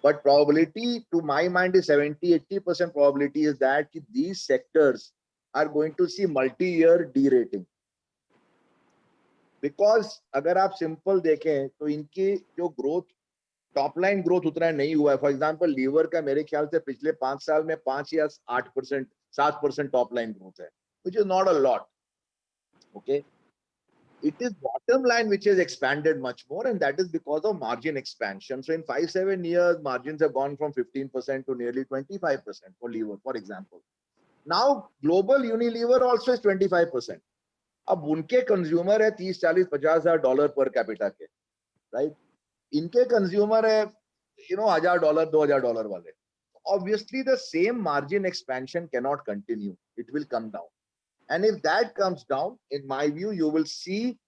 But probability, to my mind, is 70-80% probability is that these sectors are going to see multi-year derating. Because अगर आप simple देखें तो इनकी जो growth, top line growth उतना नहीं हुआ है. For example, लीवर का मेरे ख्याल से पिछले 5 साल में 5 या 8%, 7% top line growth है, which is not a lot. Okay. It is bottom line which has expanded much more, and that is because of margin expansion. So in 5-7 years, margins have gone from 15% to nearly 25% for Lever, for example. Now, global Unilever also is 25%. अब उनके consumer है 30-40-50 $50,000 per capita के, right? इनके consumer है $1,000, $2,000 वाले. Obviously, the same margin expansion cannot continue. It will come down. And if that comes down, in my view, you will see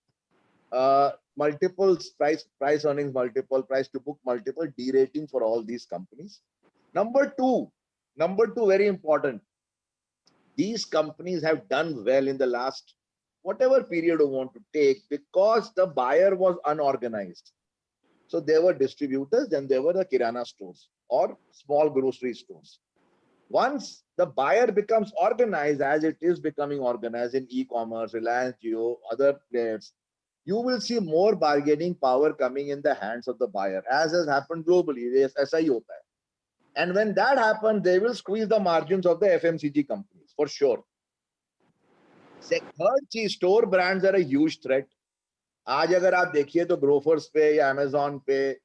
multiples, price earnings multiple, price to book multiple derating for all these companies. Number two, very important. These companies have done well in the last whatever period you want to take because the buyer was unorganized. So there were distributors, then there were the kirana stores or small grocery stores. Once the buyer becomes organized, as it is becoming organized in e-commerce, Reliance Jio, other players, you will see more bargaining power coming in the hands of the buyer, as has happened globally. ऐसा ही होता है. And when that happens, they will squeeze the margins of the FMCG companies, for sure. Third चीज, store brands are a huge threat. आज अगर आप देखिए तो Grofers पे या Amazon पे,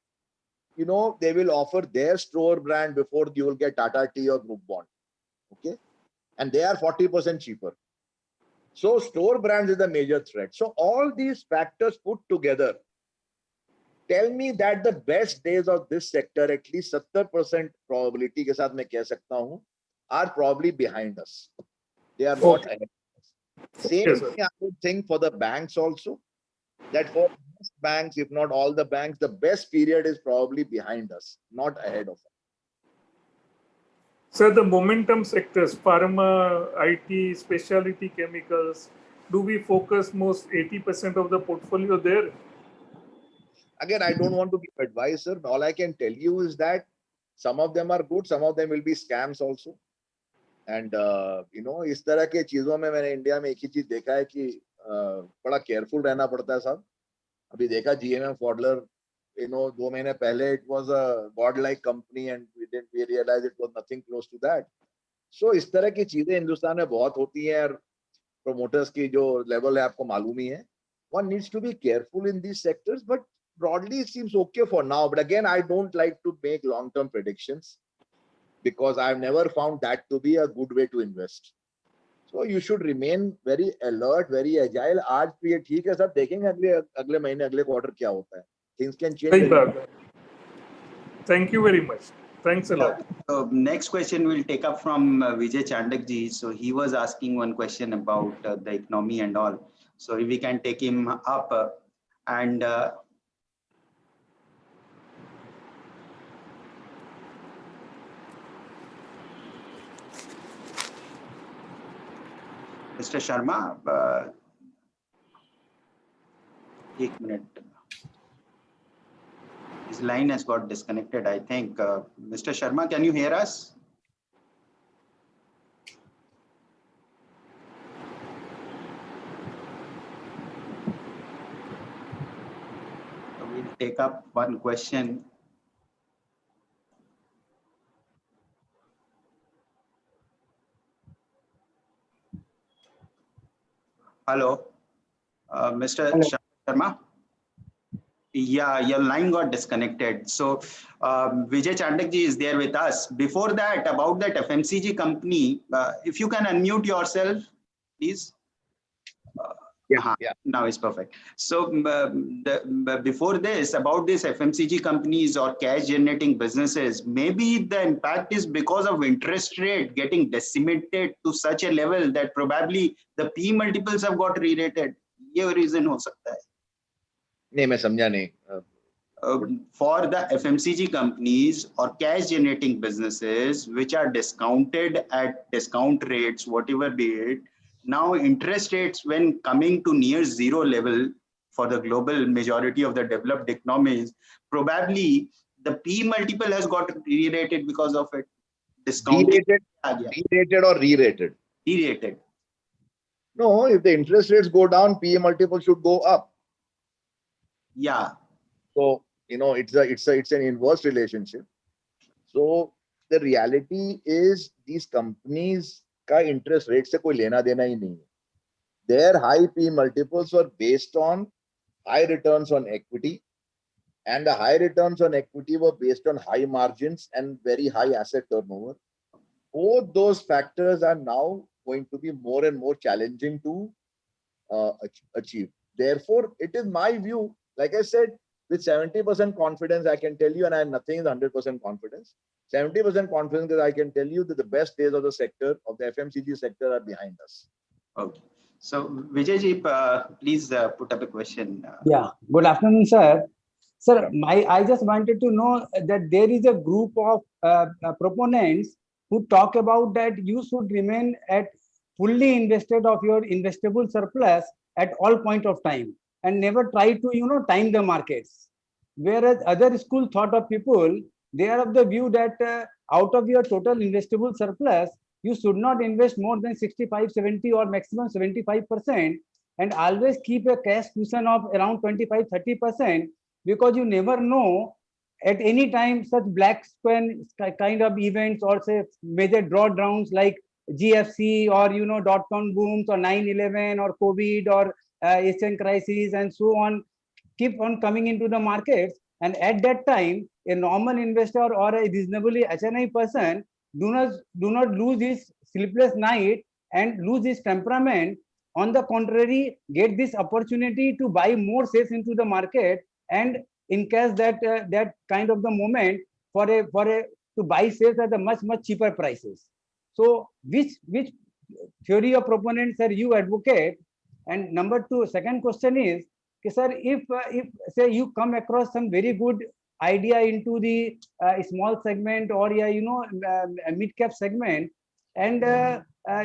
they will offer their store brand before you will get Tata Tea or Group Bond. Okay. And they are 40% cheaper. So store brands is a major threat. So all these factors put together, tell me that the best days of this sector, at least 70% probability के साथ मैं कह सकता हूँ, are probably behind us. They are not Okay. ahead. Okay, Same sir. thing I would think for the banks also, that for most banks, if not all the banks, the best period is probably behind us, not ahead of us. Sir, the momentum sectors, pharma, IT, specialty chemicals, do we focus most 80% of the portfolio there? Again, I don't want to give advice, sir. All I can tell you is that some of them are good, some of them will be scams also. And इस तरह के चीजों में मैंने India में एक ही चीज देखा है कि बड़ा केयरफुल रहना पड़ता है साहब. अभी देखा GMM Pfaudler, 2 महीने पहले it was a godlike company and we realized it was nothing close to that. So इस तरह की चीजें हिंदुस्तान में बहुत होती हैं और promoters की जो level है आपको मालूम ही है. One needs to be careful in these sectors, but broadly it seems okay for now. But again, I don't like to make long-term predictions because I've never found that to be a good way to invest. So you should remain very alert, very agile. आज भी ये ठीक है सब देखेंगे अगले महीने अगले क्वार्टर क्या होता है. Things can change. Same, sir. Thank you very much. Thanks a lot. So next question we'll take up from Vijay Chandak ji. So he was asking one question about the economy and all. So if we can take him up and Mr. Sharma, 1 minute. His line has got disconnected, I think. Mr. Sharma, can you hear us? So we'll take up one question. Hello, Mr. Hello. Sharma. Yeah, your line got disconnected. So Vijay Chandak ji is there with us. Before that, about that FMCG company, if you can unmute yourself, please. Yeah. Now it's perfect. So before this, about this FMCG companies or cash generating businesses, maybe the impact is because of interest rate getting decimated to such a level that probably the P multiples have got re-rated. ये reason हो सकता है. नहीं मैं समझा नहीं. For the FMCG companies or cash generating businesses which are discounted at discount rates, whatever be it, now interest rates when coming to near zero level for the global majority of the developed economies, probably the P multiple has got re-rated because of it. Discounted. Derated or re-rated? Re-rated. No, if the interest rates go down, P multiple should go up. Yeah. So it's an inverse relationship. So the reality is these companies का interest rate से कोई लेना देना ही नहीं है. Their high P multiples were based on high returns on equity, and the high returns on equity were based on high margins and very high asset turnover. Both those factors are now going to be more and more challenging to achieve. Therefore, it is my view, like I said, with 70% confidence, I can tell you, and I have nothing is 100% confidence. 70% confidence that I can tell you that the best days of the sector, of the FMCG sector, are behind us. Okay. So Vijay ji, please put up a question. Yeah. Good afternoon, sir. Sir, I just wanted to know that there is a group of proponents who talk about that you should remain at fully invested of your investable surplus at all point of time and never try to time the markets. Whereas other school thought of people, they are of the view that out of your total investable surplus, you should not invest more than 65, 70 or maximum 75% and always keep a cash cushion of around 25, 30% because you never know at any time such black swan kind of events or say major drawdowns like GFC or dot-com booms or 9/11 or COVID or Asian crisis and so on keep on coming into the markets, and at that time a normal investor or a reasonably HNI person do not lose his sleepless night and lose his temperament. On the contrary, get this opportunity to buy more shares into the market and in case that that kind of the moment for a to buy shares at a much cheaper prices. So which theory of proponents are you advocate? And number two, second question is, okay, sir, if say you come across some very good idea into the small segment or mid cap segment, and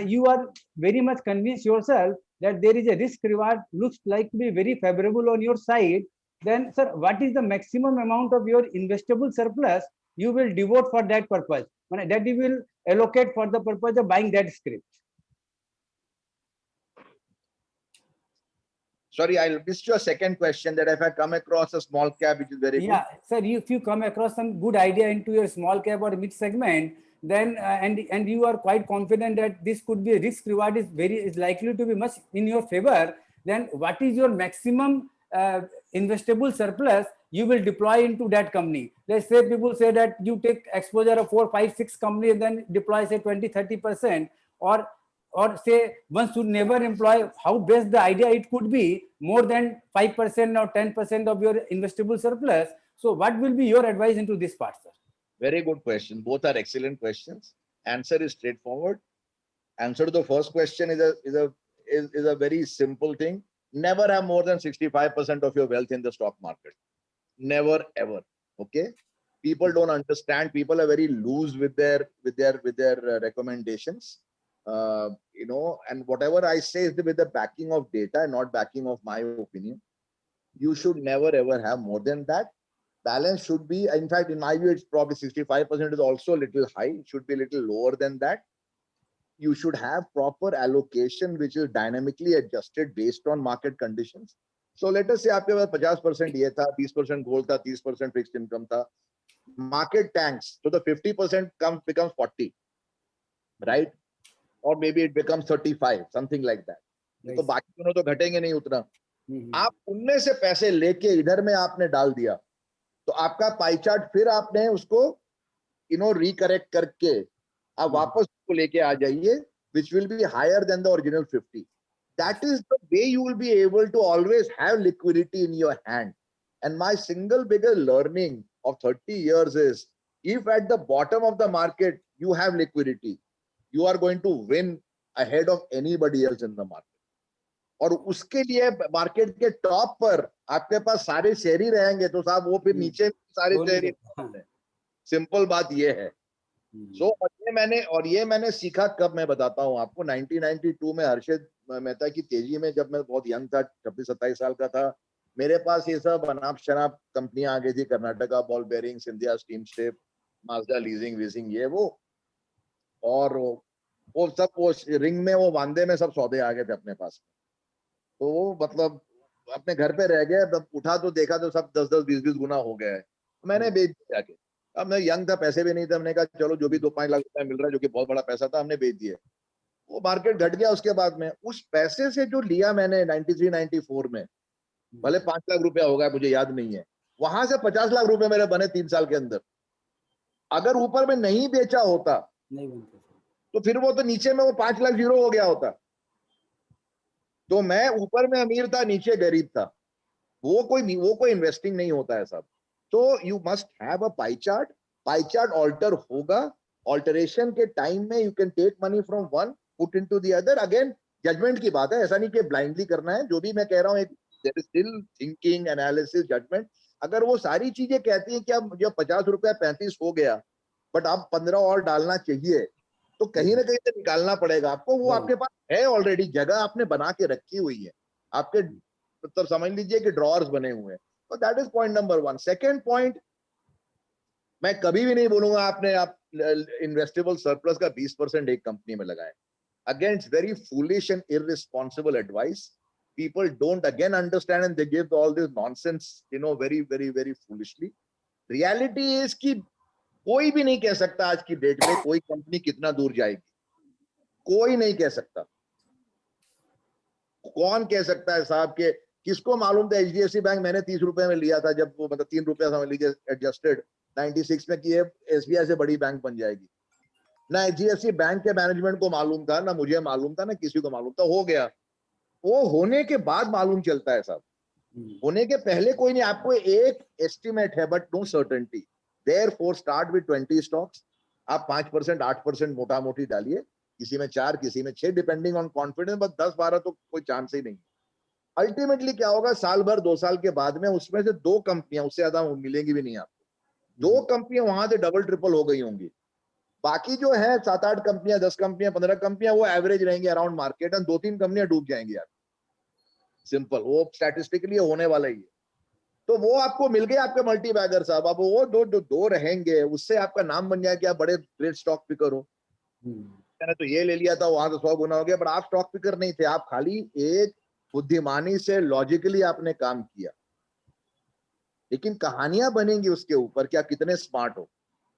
you are very much convinced yourself that there is a risk reward looks like to be very favorable on your side, then sir, what is the maximum amount of your investable surplus you will devote for that purpose, that you will allocate for the purpose of buying that script? Sorry, I missed your second question, that if I come across a small cap which is very good. Yeah, sir, if you come across some good idea into your small cap or mid segment, then and you are quite confident that this could be a risk reward is likely to be much in your favor, then what is your maximum investable surplus you will deploy into that company? Let's say people say that you take exposure of 4, 5, 6 companies and then deploy say 20-30%, or say one should never employ, how best the idea it could be more than 5% or 10% of your investable surplus. So what will be your advice into this part, sir? Very good question. Both are excellent questions. Answer is straightforward. Answer to the first question is a very simple thing. Never have more than 65% of your wealth in the stock market. Never ever. Okay. People don't understand. People are very loose with their recommendations. And whatever I say is with the backing of data, not backing of my opinion. You should never ever have more than that. Balance should be, in fact, in my view, it's probably 65% is also a little high. It should be a little lower than that. You should have proper allocation, which is dynamically adjusted based on market conditions. So let us say आपके पास 50% ये था, 30% gold था, 30% fixed income था. Market tanks, so the 50% becomes 40, right? Or maybe it becomes 35, something like that. तो बाकी दोनों तो घटेंगे नहीं उतना. आप उनमें से पैसे लेके इधर में आपने डाल दिया, तो आपका पाई चार्ट फिर आपने उसको रिकरेक्ट करके आप वापस उसको लेके आ जाइए, which will be higher than the original 50. That is the way you will be able to always have liquidity in your hand. And my single biggest learning of 30 years is, if at the bottom of the market you have liquidity, you are going to win ahead of anybody else in the market. और उसके लिए market के top पर आपके पास सारे share ही रहेंगे, तो साहब वो फिर नीचे सारे शेयर ही. सिंपल बात ये है. सो और ये मैंने सीखा कब, मैं बताता हूँ आपको. 1992 में हर्षित मेहता की तेजी में, जब मैं बहुत यंग था, 26-27 साल का था, मेरे पास ये सब अनाप शनाप कंपनियां आ गई थी. Karnataka ball bearing, Scindia steam step, Mazda leasing वीजिंग, ये वो, और वो सब वो रिंग में, वो वांदे में सब सौदे आ गए थे अपने पास. तो वो मतलब अपने घर पे रह गए. उठा तो देखा तो सब 10-10, 20-20 गुना हो गया है. मैंने बेच दिया जाके. अब मैं यंग था, पैसे भी नहीं थे. हमने कहा चलो जो भी 2-5 लाख रुपया मिल रहा है, जो कि बहुत बड़ा पैसा था, हमने बेच दिया. वो मार्केट घट गया. उसके बाद में उस पैसे से जो लिया मैंने 93-94 में, भले 5 लाख रुपया होगा, मुझे याद नहीं है, वहां से 50 लाख रुपए मेरे बने 3 साल के अंदर. अगर ऊपर में नहीं बेचा होता तो फिर वो तो नीचे में वो 5 लाख जीरो हो गया होता. तो मैं ऊपर में अमीर था, नीचे गरीब था. वो कोई इन्वेस्टिंग नहीं होता है साहब. तो you must have a pie chart. Pie chart alter होगा. ऑल्टरेशन के टाइम में you can take money from one, put into the other. Again judgment की बात है, ऐसा नहीं कि ब्लाइंडली करना है. जो भी मैं कह रहा हूँ, एक there is still thinking, analysis, judgment. अगर वो सारी चीजें कहती हैं कि अब जब 50 रुपया 35 हो गया, बट अब 15 और डालना चाहिए, तो कहीं ना कहीं से निकालना पड़ेगा आपको. वो आपके पास है ऑलरेडी, जगह आपने बना के रखी हुई है. आपके मतलब समझ लीजिए कि ड्रॉर्स बने हुए हैं. तो that is point number 1. Second point, मैं कभी भी नहीं बोलूंगा आप इन्वेस्टेबल सरप्लस का 20% एक कंपनी में लगाएं. Again, it's very foolish and irresponsible advice. People don't again understand and they give all this nonsense, very, very, very foolishly. Reality is कि कोई भी नहीं कह सकता आज की डेट में कोई कंपनी कितना दूर जाएगी. कोई नहीं कह सकता. कौन कह सकता है साहब के, किसको मालूम था HDFC बैंक मैंने 30 रुपए में लिया था, जब वो मतलब 3 रुपया समझ लीजिए एडजस्टेड 96 में, कि ये SBI से बड़ी बैंक बन जाएगी. ना HDFC बैंक के मैनेजमेंट को मालूम था, ना मुझे मालूम था, ना किसी को मालूम था. हो गया. वो होने के बाद मालूम चलता है साहब. होने के पहले कोई नहीं, आपको एक एस्टिमेट है but no certainty. Therefore start with 20 stocks. आप 5% 8% मोटा मोटी डालिए, किसी में 4 किसी में 6 डिपेंडिंग ऑन कॉन्फिडेंस, बस 10-12 तो कोई चांस ही नहीं। अल्टीमेटली क्या होगा, साल भर 2 साल के बाद में उसमें से 2 कंपनियां, उससे ज्यादा मिलेंगी भी नहीं आपको, 2 कंपनियां वहां से डबल ट्रिपल हो गई होंगी। बाकी जो है 7-8 कंपनियां, 10 कंपनियां, 15 कंपनियां, वो एवरेज रहेंगी अराउंड मार्केट, और 2-3 कंपनियां डूब जाएंगी यार। सिंपल, वो स्टैटिस्टिकली होने वाला ही है। तो वो आपको मिल गए आपके मल्टी बैगर साहब। अब वो दो रहेंगे, उससे आपका नाम बन जाए कि आप बड़े ग्रेट स्टॉक पिकर हो। मैंने तो ये ले लिया था, वहां से 100 गुना हो गया, पर आप स्टॉक पिकर नहीं थे, आप खाली एक बुद्धिमानी से लॉजिकली आपने काम किया। लेकिन कहानियां बनेंगी उसके ऊपर कि आप कितने स्मार्ट हो।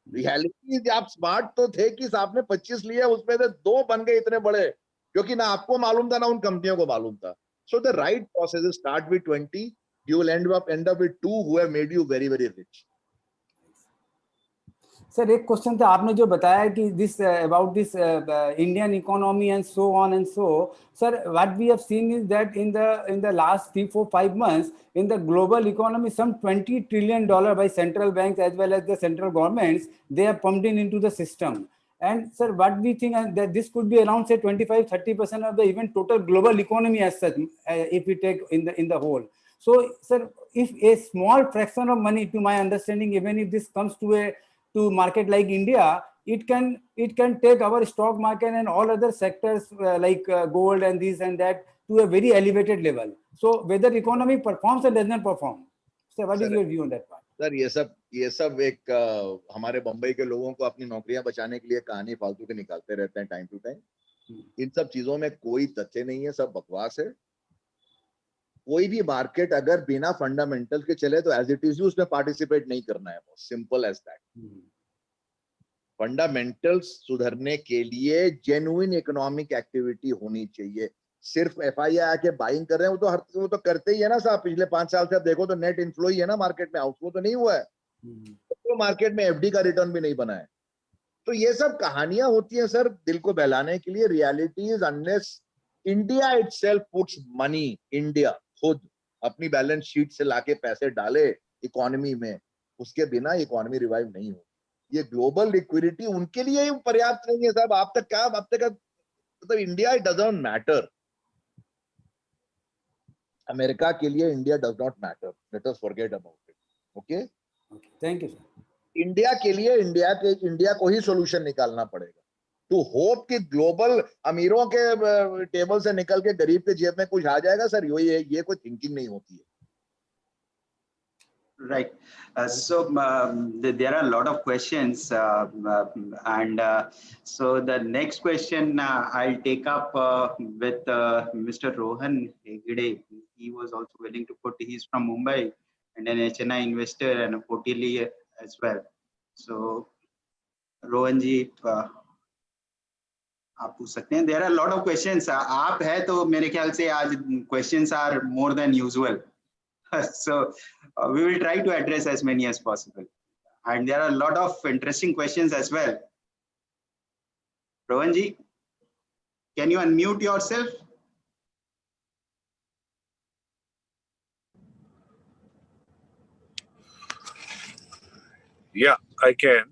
रियलिटी आप स्मार्ट तो थे कि आपने 25 लिए, उसमें से 2 बन गए इतने बड़े, क्योंकि ना आपको मालूम था ना उन कंपनियों को मालूम था। So the right process is start with 20, you will end up with 2 who have made you very very rich. Sir एक क्वेश्चन था, आपने जो बताया कि this about this Indian economy and so on and so, sir what we have seen is that in the last 3-4-5 months in the global economy some $20 trillion by central banks as well as the central governments, they are pumped into the system. And sir, what we think that this could be around say 25-30% of the even total global economy as such, if we take in the whole. So sir, if a small fraction of money, to my understanding, even if this comes to market like India, it can take our stock market and all other sectors like gold and this and that to a very elevated level. So whether economy performs or does not perform, so what is your view on that part? Sir ये सब एक हमारे बंबई के लोगों को अपनी नौकरियां बचाने के लिए कहानी फालतू के निकालते रहते हैं टाइम टू टाइम। इन सब चीजों में कोई तथ्य नहीं है, सब बकवास है। कोई भी मार्केट अगर बिना फंडामेंटल के चले तो एज इट इज उसमें पार्टिसिपेट नहीं करना है, सिंपल एज दैट। फंडामेंटल्स सुधरने के लिए जेन्युइन इकोनॉमिक एक्टिविटी होनी चाहिए। सिर्फ FII आके बाइंग कर रहे हैं, वो तो करते ही है ना साहब। पिछले 5 साल से आप देखो तो नेट इनफ्लो ही है ना मार्केट में, आउटफ्लो तो नहीं हुआ है। तो मार्केट में FD का रिटर्न भी नहीं बना है। तो ये सब कहानियां होती हैं सर दिल को बहलाने के लिए। Reality is unless India itself puts money, India खुद अपनी बैलेंस शीट से लाके पैसे डाले इकोनॉमी में, उसके बिना इकोनॉमी रिवाइव नहीं हो। ये ग्लोबल लिक्विडिटी उनके लिए ही पर्याप्त नहीं है साहब। आप तक मतलब India it doesn't matter. America के लिए India does not matter, let us forget about it. Okay, thank you sir. India के लिए इंडिया को ही सॉल्यूशन निकालना पड़ेगा। टू होप कि ग्लोबल अमीरों के टेबल से निकल के गरीब के जेब में कुछ आ जाएगा सर, ये कोई थिंकिंग नहीं होती है। Right. So there are a lot of questions, and so the next question I'll take up with Mr. Rohan Hegde. He was also willing to put. He's from Mumbai and an HNI investor and a Potili as well. So Rohan ji, आप पूछ सकते हैं. There are a lot of questions. आप है तो मेरे ख्याल से आज questions are more than usual. So we will try to address as many as possible, and there are a lot of interesting questions as well. Rohan ji, can you unmute yourself? Yeah, I can.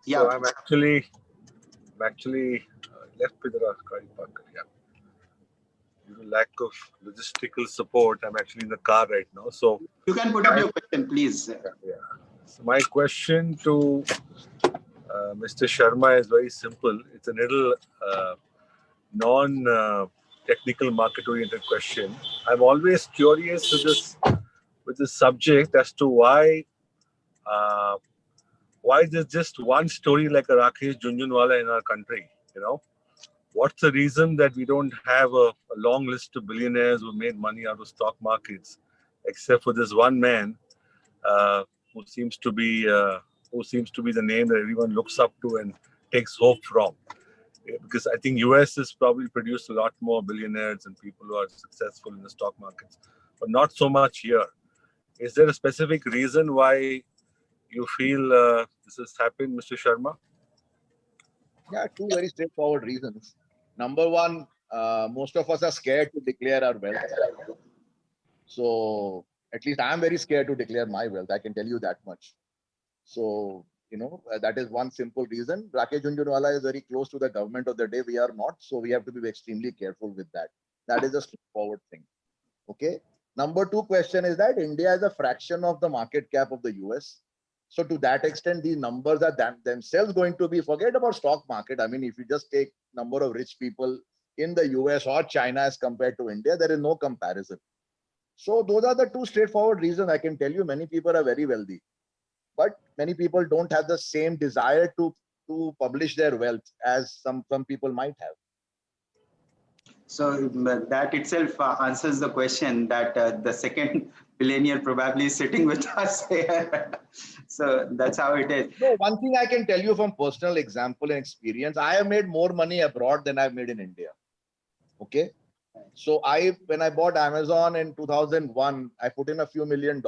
Yeah. So I'm actually left with the Kari Park. Yeah. Due to lack of logistical support, I'm actually in the car right now. So you can put up your question, please. Yeah. So my question to Mr. Sharma is very simple. It's a little non-technical market-oriented question. I'm always curious with this subject as to why there's just one story like a Rakesh Jhunjhunwala in our country. You know, what's the reason that we don't have a long list of billionaires who made money out of stock markets, except for this one man who seems to be the name that everyone looks up to and takes hope from? Because I think US has probably produced a lot more billionaires and people who are successful in the stock markets, but not so much here. Is there a specific reason why you feel this has happened, Mr. Sharma? Yeah, 2 very straightforward reasons. Number one, most of us are scared to declare our wealth. So at least I'm very scared to declare my wealth. I can tell you that much. So, that is one simple reason. Rakesh Jhunjhunwala is very close to the government of the day. We are not. So we have to be extremely careful with that. That is a straightforward thing. Okay. Number two question is that India is a fraction of the market cap of the US. So to that extent, these numbers are themselves going to be, forget about stock market. I mean, if you just take number of rich people in the US or China as compared to India, there is no comparison. So those are the two straightforward reasons. I can tell you many people are very wealthy, but many people don't have the same desire to publish their wealth as some people might have. So that itself answers the question that the second billionaire probably is sitting with us here. So that's how it is. No, one thing I can tell you from personal example and experience, I have made more money abroad than I've made in India. Okay. So when I bought Amazon in 2001, I put in a few $1 million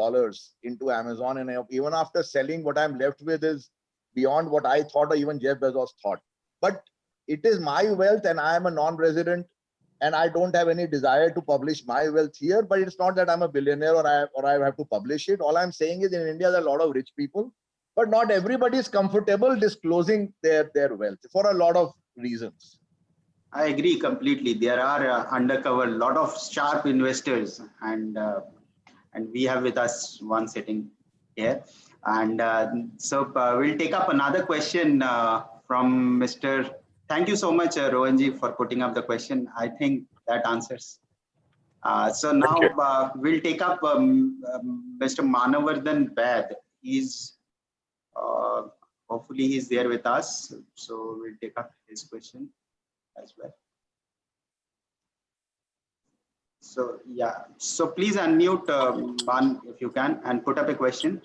into Amazon, and even after selling, what I'm left with is beyond what I thought or even Jeff Bezos thought. But it is my wealth, and I am a non-resident, and I don't have any desire to publish my wealth here. But it's not that I'm a billionaire or I have to publish it. All I'm saying is in India, there are a lot of rich people, but not everybody is comfortable disclosing their wealth for a lot of reasons. I agree completely. There are undercover lot of sharp investors, and we have with us one sitting here. And so we'll take up another question from Mr. Thank you so much, Rohanji, for putting up the question. I think that answers. So now we'll take up Mr. Manavardhan Vaid. He's hopefully he's there with us. So we'll take up his question as well. So yeah, so please unmute Man if you can and put up a question.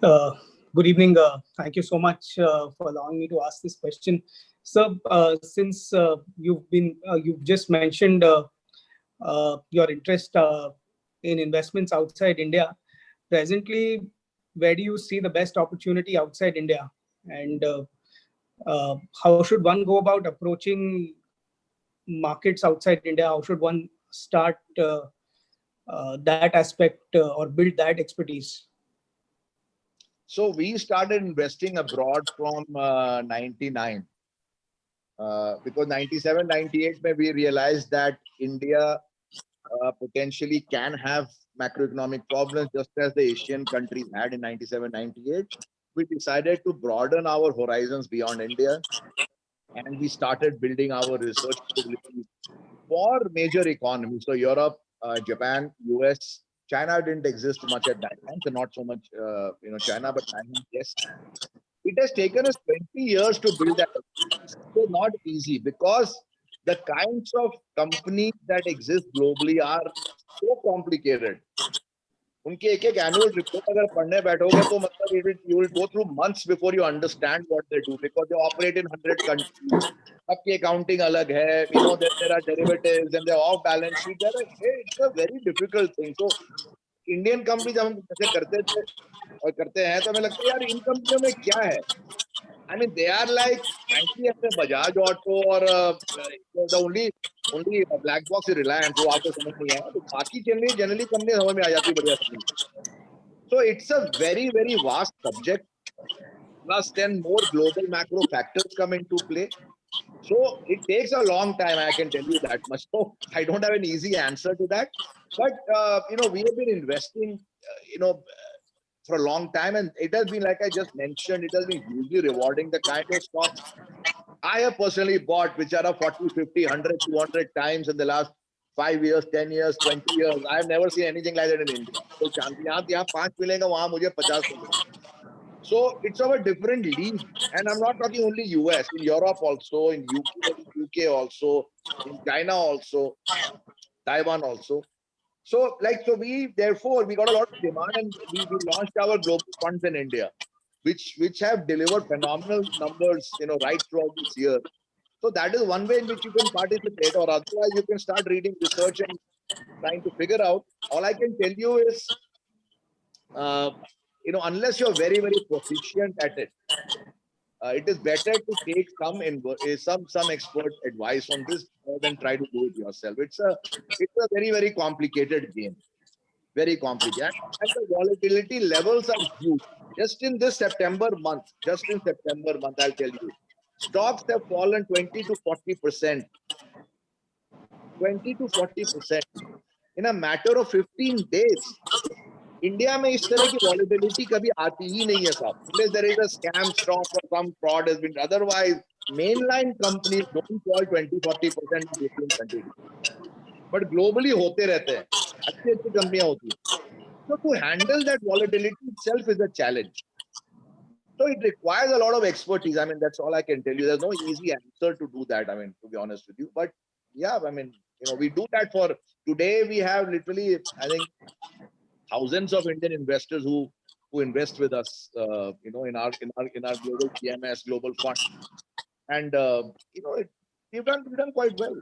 Good evening. Thank you so much for allowing me to ask this question. So since you've just mentioned your interest in investments outside India, presently, where do you see the best opportunity outside India? And how should one go about approaching markets outside India? How should one start that aspect or build that expertise? So we started investing abroad from 99. Because 97, 98, we realized that India potentially can have macroeconomic problems just as the Asian countries had in 97, 98. We decided to broaden our horizons beyond India, and we started building our research capabilities for major economies. So Europe, Japan, US, China didn't exist much at that time, so not so much, China, but China, yes. It has taken us 20 years to build that. It's not easy because the kinds of companies that exist globally are so complicated. उनके एक annual report अगर पढ़ने बैठोगे तो मतलब you will go through months before you understand what they do, because they operate in 100 countries. सबकी accounting अलग है, there are derivatives and they're off balance sheet. It's a very difficult thing. So Indian companies हम जैसे करते थे और करते हैं तो हमें लगता है यार इन कंपनियों में क्या है? I mean, they are like, frankly, Bajaj Auto or the only black box is Reliance, वो आपको समझ नहीं आया, तो बाकी generally कंपनी समझ में आ जाती है बढ़िया समझ। So it's a very, very vast subject. Plus 10 more global macro factors come into play. So it takes a long time, I can tell you that much. So I don't have an easy answer to that. But, we have been investing, for a long time, and it has been, like I just mentioned, it has been hugely rewarding. The kind of stocks I have personally bought, which are 40, 50, 100, 200 times in the last 5 years, 10 years, 20 years. I have never seen anything like that in India. So, so it's of a different league. And I'm not talking only US, in Europe also, in UK also, in China also, Taiwan also. So therefore, we got a lot of demand, and we launched our global funds in India, which have delivered phenomenal numbers, right throughout this year. So that is one way in which you can participate, or otherwise you can start reading research and trying to figure out. All I can tell you is, unless you're very, very proficient at it, it is better to take some expert advice on this rather than try to do it yourself. It's a very complicated game, very complicated, and the volatility levels are huge. Just in September month, I'll tell you, stocks have fallen 20 to 40%, 20 to 40% in a matter of 15 days. India में इस तरह की volatility कभी आती ही नहीं है साहब. Unless there is a scam stock or some fraud has been, otherwise mainline companies don't fall 20-40% in between 20 days. But globally होते रहते हैं, अच्छी कंपनियां होती हैं. So to handle that volatility itself is a challenge. So it requires a lot of expertise. I mean, that's all I can tell you. There's no easy answer to do that. I mean, to be honest with you, but yeah, I mean, we do that for today. We have literally, I think, thousands of Indian investors who invest with us, in our global PMS, global fund, and we've done quite well.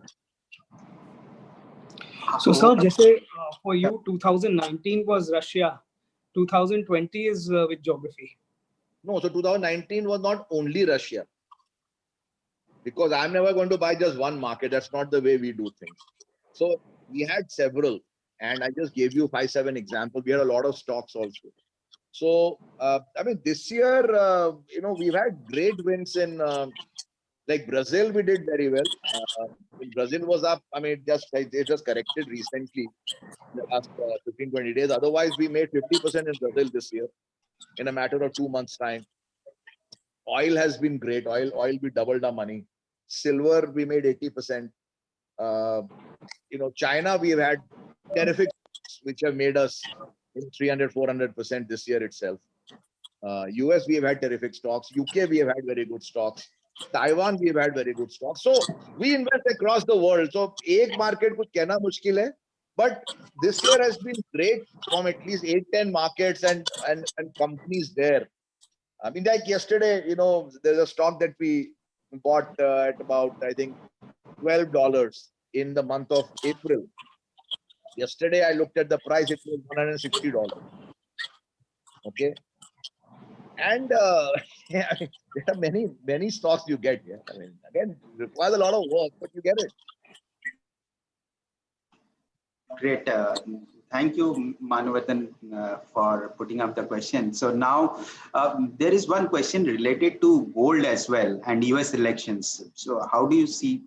So, sir, जैसे for you, 2019 was Russia, 2020 is with geography. No, so 2019 was not only Russia, because I'm never going to buy just one market. That's not the way we do things. So we had several, and I just gave you 5-7 examples. We had a lot of stocks also. So I mean, this year, we've had great wins in like Brazil. We did very well. Brazil was up. I mean, it just corrected recently in the last 15-20 days. Otherwise, we made 50% in Brazil this year in a matter of 2 months' time. Oil has been great. Oil, we doubled our money. Silver, we made 80%. China, we've had terrific, which have made us 300-400% this year itself. US, we have had terrific stocks. UK, we have had very good stocks. Taiwan, we have had very good stocks. So we invest across the world. So एक market कुछ कहना मुश्किल है, but this year has been great from at least 8-10 markets and companies there. I mean, like yesterday, there's a stock that we bought at about, I think, $12 in the month of April. Yesterday, I looked at the price, it was $160. Okay. And there are many stocks you get here. I mean, again, it requires a lot of work, but you get it. Great. Thank you, Manavardhan, for putting up the question. So now there is one question related to gold as well and US elections. So how do you see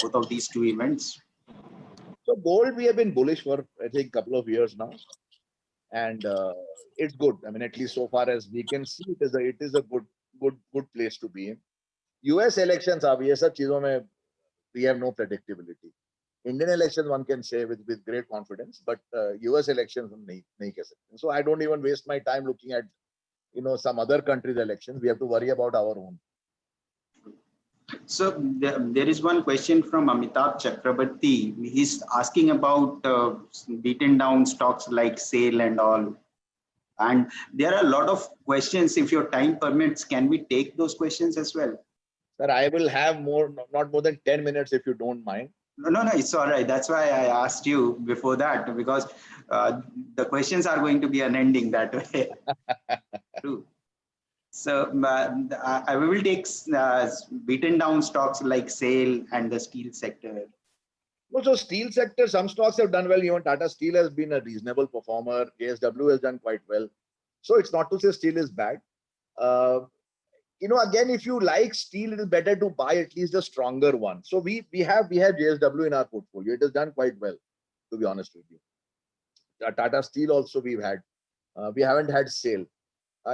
both of these two events? So gold, we have been bullish for, I think, a couple of years now. And it's good. I mean, at least so far as we can see, it is a good place to be in. US elections, we have no predictability. Indian elections, one can say with great confidence, but US elections, so I don't even waste my time looking at some other country's elections. We have to worry about our own. So there is one question from Amitabh Chakrabarti. He's asking about beaten down stocks like SAIL and all. And there are a lot of questions. If your time permits, can we take those questions as well? Sir, I will have not more than 10 minutes if you don't mind. No, it's all right. That's why I asked you before that, because the questions are going to be unending that way. True. So I will take beaten down stocks like SAIL and the steel sector. So steel sector, some stocks have done well. Even Tata Steel has been a reasonable performer. JSW has done quite well. So it's not to say steel is bad. Again, if you like steel, it is better to buy at least a stronger one. So we have JSW in our portfolio. It has done quite well, to be honest with you. Tata Steel also we've had. We haven't had SAIL.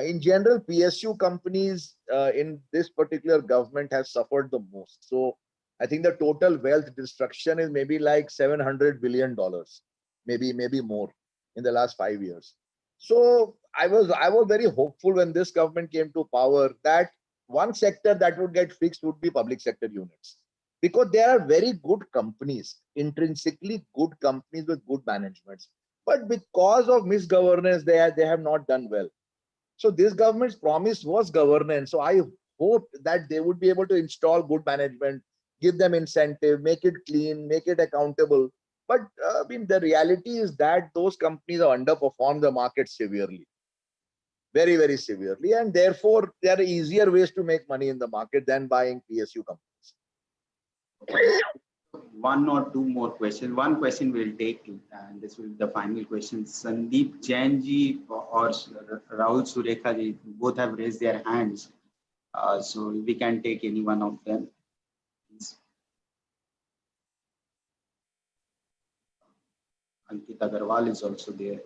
In general, PSU companies in this particular government have suffered the most. So I think the total wealth destruction is maybe like $700 billion, maybe more in the last 5 years. So I was very hopeful when this government came to power that one sector that would get fixed would be public sector units, because there are very good companies, intrinsically good companies with good managements, but because of misgovernance, they have not done well. So this government's promise was governance. So I hope that they would be able to install good management, give them incentive, make it clean, make it accountable. But the reality is that those companies have underperformed the market severely. very, very severely. And therefore, there are easier ways to make money in the market than buying PSU companies. One or two more questions. One question we'll take, and this will be the final question. Sandeep Jain ji or Rahul Surekha ji both have raised their hands. So we can take any one of them. Ankit Agarwal is also there.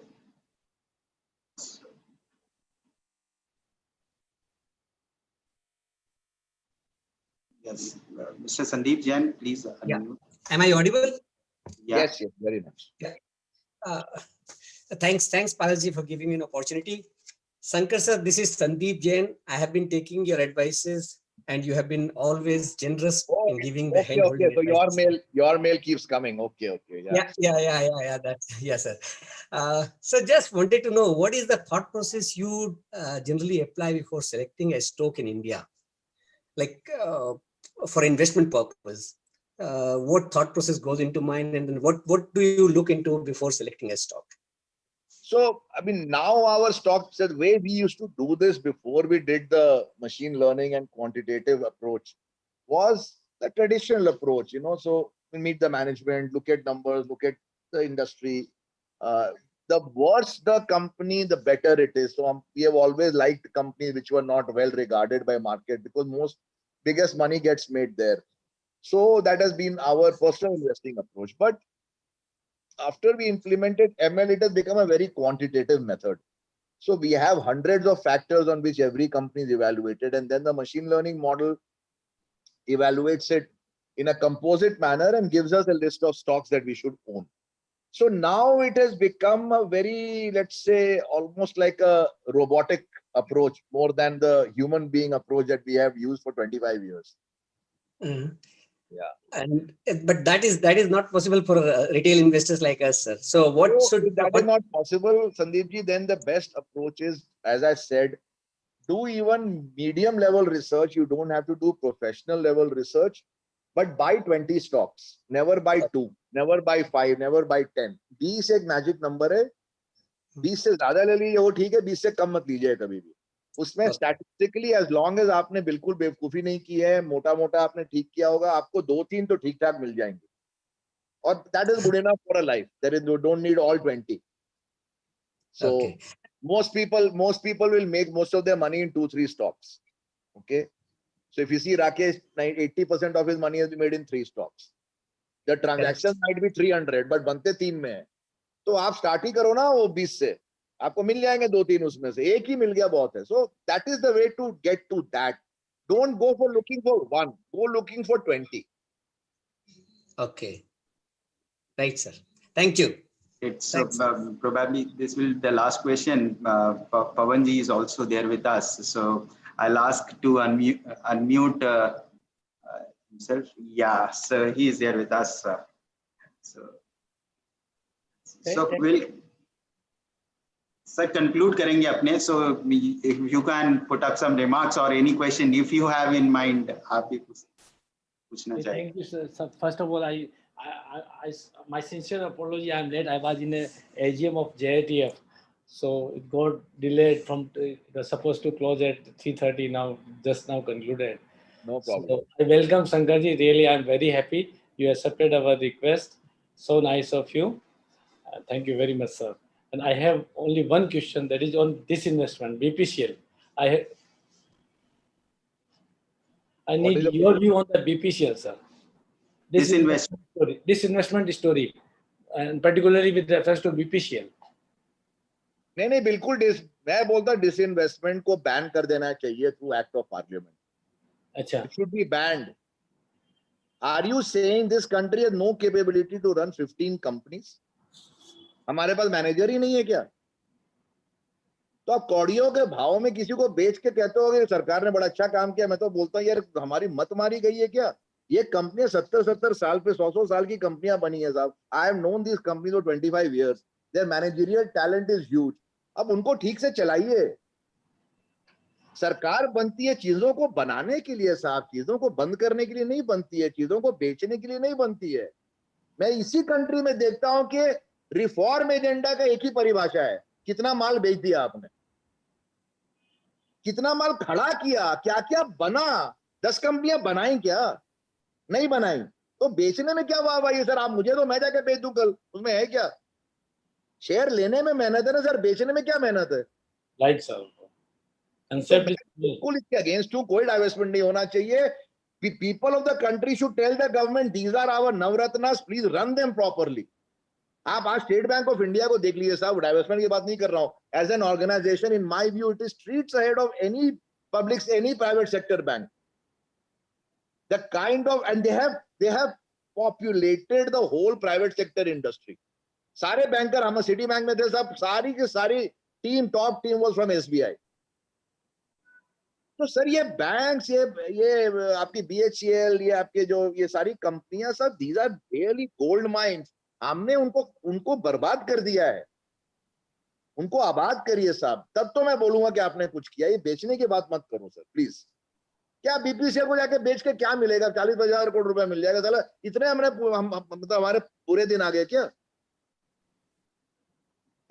Yes, Mr. Sandeep Jain, please. Yeah. Am I audible? Yeah. Yes, yes, very much. Thanks, Palaji, for giving me an opportunity. Shankar sir, this is Sandeep Jain. I have been taking your advices, and you have been always generous in giving the hand holding. So your mail keeps coming. Okay. Yeah. That's yes, sir. So just wanted to know, what is the thought process you generally apply before selecting a stock in India, like for investment purpose? What thought process goes into mind, and then what do you look into before selecting a stock? So, I mean, now our stocks, the way we used to do this before we did the machine learning and quantitative approach was the traditional approach, So we meet the management, look at numbers, look at the industry. The worse the company, the better it is. So we have always liked companies which were not well regarded by market, because biggest money gets made there. So that has been our personal investing approach. But after we implemented ML, it has become a very quantitative method. So we have hundreds of factors on which every company is evaluated, and then the machine learning model evaluates it in a composite manner and gives us a list of stocks that we should own. So now it has become a very, let's say, almost like a robotic approach, more than the human being approach that we have used for 25 years. Mm. Yeah. But that is not possible for retail investors like us, sir. So if that is not possible, Sandeep ji, then the best approach is, as I said, do even medium level research. You don't have to do professional level research, but buy 20 stocks. Never buy 2, never buy 5, never buy 10. 20 एक magic number है. 20 से ज्यादा ले लीजिए वो ठीक है, 20 से कम मत लीजिए कभी भी. उसमें स्टैटिस्टिकली as long as आपने बिल्कुल बेवकूफी नहीं की है, मोटा आपने ठीक किया होगा, आपको 2-3 तो ठीक ठाक मिल जाएंगे. और that is good enough for a life. You don't need all 20. So okay. most people will make most of their money in 2-3 stocks. Okay. So if you see Rakesh, 80% of his money has been made in 3 stocks. The transaction might be 300, but बनते 3 में है. तो आप start ही करो ना वो 20 से, आपको मिल जाएंगे 2-3 उसमें से, एक ही मिल गया बहुत है. So that is the way to get to that. Don't go for looking for 1, go looking for 20. Okay. Right, sir. Thank you. It's probably this will be the last question. Pawan ji is also there with us, so I'll ask to unmute himself. Yeah, so he is there with us. So we'll conclude करेंगे अपने. So if you can put up some remarks or any question if you have in mind, आप भी पूछना चाहिए. Thank you, sir. So first of all, my sincere apology. I'm late. I was in a AGM of JITF, so it got delayed from. It was supposed to close at 3:30. Now, just now concluded. No problem. So I welcome Shankarji. Really, I'm very happy you accepted our request. So nice of you. Thank you very much, sir. And I have only one question, that is on disinvestment, BPCL. I need your view on the BPCL, sir. Disinvestment story, and particularly with reference to BPCL. नहीं बिल्कुल मैं बोलता disinvestment को ban कर देना चाहिए through act of parliament. अच्छा. It should be banned. Are you saying this country has no capability to run 15 companies? हमारे पास मैनेजर ही नहीं है क्या? तो आप कौड़ियों के भाव में किसी को बेच के कहते हो कि सरकार ने बड़ा अच्छा काम किया. मैं तो बोलता हूँ यार हमारी मत मारी गई है क्या? ये कंपनियां 70 साल पे 100 साल की कंपनियां बनी है साहब. I have known this company for 25 years. Their managerial talent is huge. अब उनको ठीक से चलाइए. सरकार बनती है चीजों को बनाने के लिए साहब, चीजों को बंद करने के लिए नहीं बनती है, चीजों को बेचने के लिए नहीं बनती है. मैं इसी कंट्री में देखता हूं कि रिफॉर्म एजेंडा का एक ही परिभाषा है, कितना माल बेच दिया आपने. कितना माल खड़ा किया, क्या क्या बना, 10 कंपनियां बनाई क्या, नहीं बनाई, तो बेचने में क्या वाह भाई है सर, आप मुझे तो मैं जाके बेच दूं कल, उसमें है क्या? शेयर लेने में मेहनत है ना सर, बेचने में क्या मेहनत है? राइट सर, तो कंसेप्ट मैं बिल्कुल इसके अगेंस्ट हूँ, कोई डाइवर्समेंट नहीं होना चाहिए. People of the country should tell the government these are our Navratnas, please run them properly. आप आज स्टेट बैंक ऑफ इंडिया को देख लीजिए साहब, डाइवर्समेंट की बात नहीं कर रहा हूं. As an organization in my view it is streets ahead of any public, any private sector bank. The kind of, and they have populated the whole private sector industry. सारे बैंकर, हम सिटी बैंक में थे सब, सारी की सारी team, top team was from SBI. तो sir ये बैंक्स, ये आपकी बीएचईएल, ये आपके जो ये सारी कंपनियां सब, these are really gold mines. हमने उनको बर्बाद कर दिया है. उनको आबाद करिए साहब, तब तो मैं बोलूंगा कि आपने कुछ किया. ये बेचने की बात मत करो सर प्लीज. क्या बीपीसीएल को जाके बेच के क्या मिलेगा? 40,000 करोड़ रुपए मिल जाएगा साला, इतने हमने मतलब हमारे पूरे दिन आ गए क्या?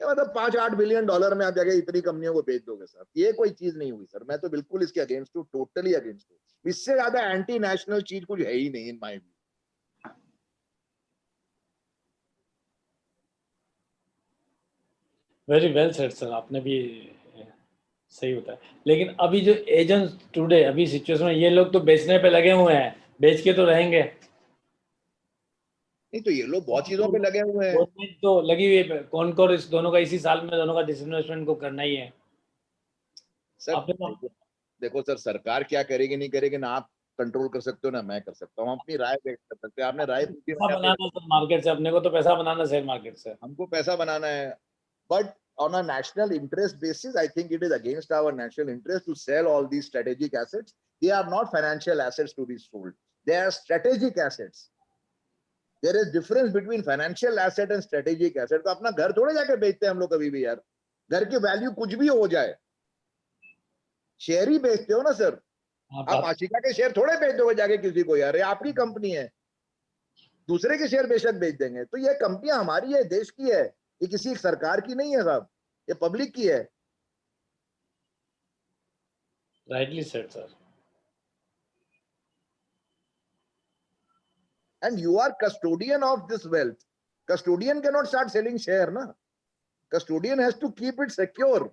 मतलब 5-8 बिलियन डॉलर में आप जाके इतनी कंपनियों को बेच दोगे सर, ये कोई चीज नहीं हुई सर. मैं तो बिल्कुल इसके अगेंस्ट हूँ, टोटली अगेंस्ट हूँ. इससे ज्यादा एंटी नेशनल चीज कुछ है ही नहीं इन my view. Very well said sir, आपने भी सही होता है. लेकिन अभी जो एजेंट्स टुडे अभी सिचुएशन में, ये लोग तो बेचने पे लगे हुए हैं, बेच के तो रहेंगे. नहीं तो ये लोग बहुत चीजों पे लगे हुए हैं. गवर्नमेंट तो लगी हुई है, कौन इस दोनों का इसी साल में दोनों का डिसइन्वेस्टमेंट को करना ही है. सर देखो सर, सरकार क्या करेगी नहीं करेगी ना आप कंट्रोल कर सकते हो ना मैं कर सकता हूँ. हम अपनी राय व्यक्त कर सकते हैं. आपने राय पूछी, पैसा बनाना सर मार्केट से, अपने को तो पैसा बनाना शेयर मार्केट से. हमको पैसा बनाना है. But on a national interest basis, I think it is against our national interest to sell all these strategic assets. They are not financial assets to be sold. They are strategic assets. There is difference between financial asset and strategic asset. तो अपना घर थोड़े जाके बेचते हैं हम लोग कभी भी यार. घर की वैल्यू कुछ भी हो जाए, शेयर ही बेचते हो ना सर. आप आशिका के शेयर थोड़े बेच दोगे जाके किसी को यार, ये आपकी कंपनी है. दूसरे के शेयर बेशक बेच देंगे. तो ये कंपनी हमारी है, देश की है, ये किसी सरकार की नहीं है साहब, ये पब्लिक की है. Rightly said sir. And you are custodian of this wealth. Custodian cannot start selling share, na. Custodian has to keep it secure.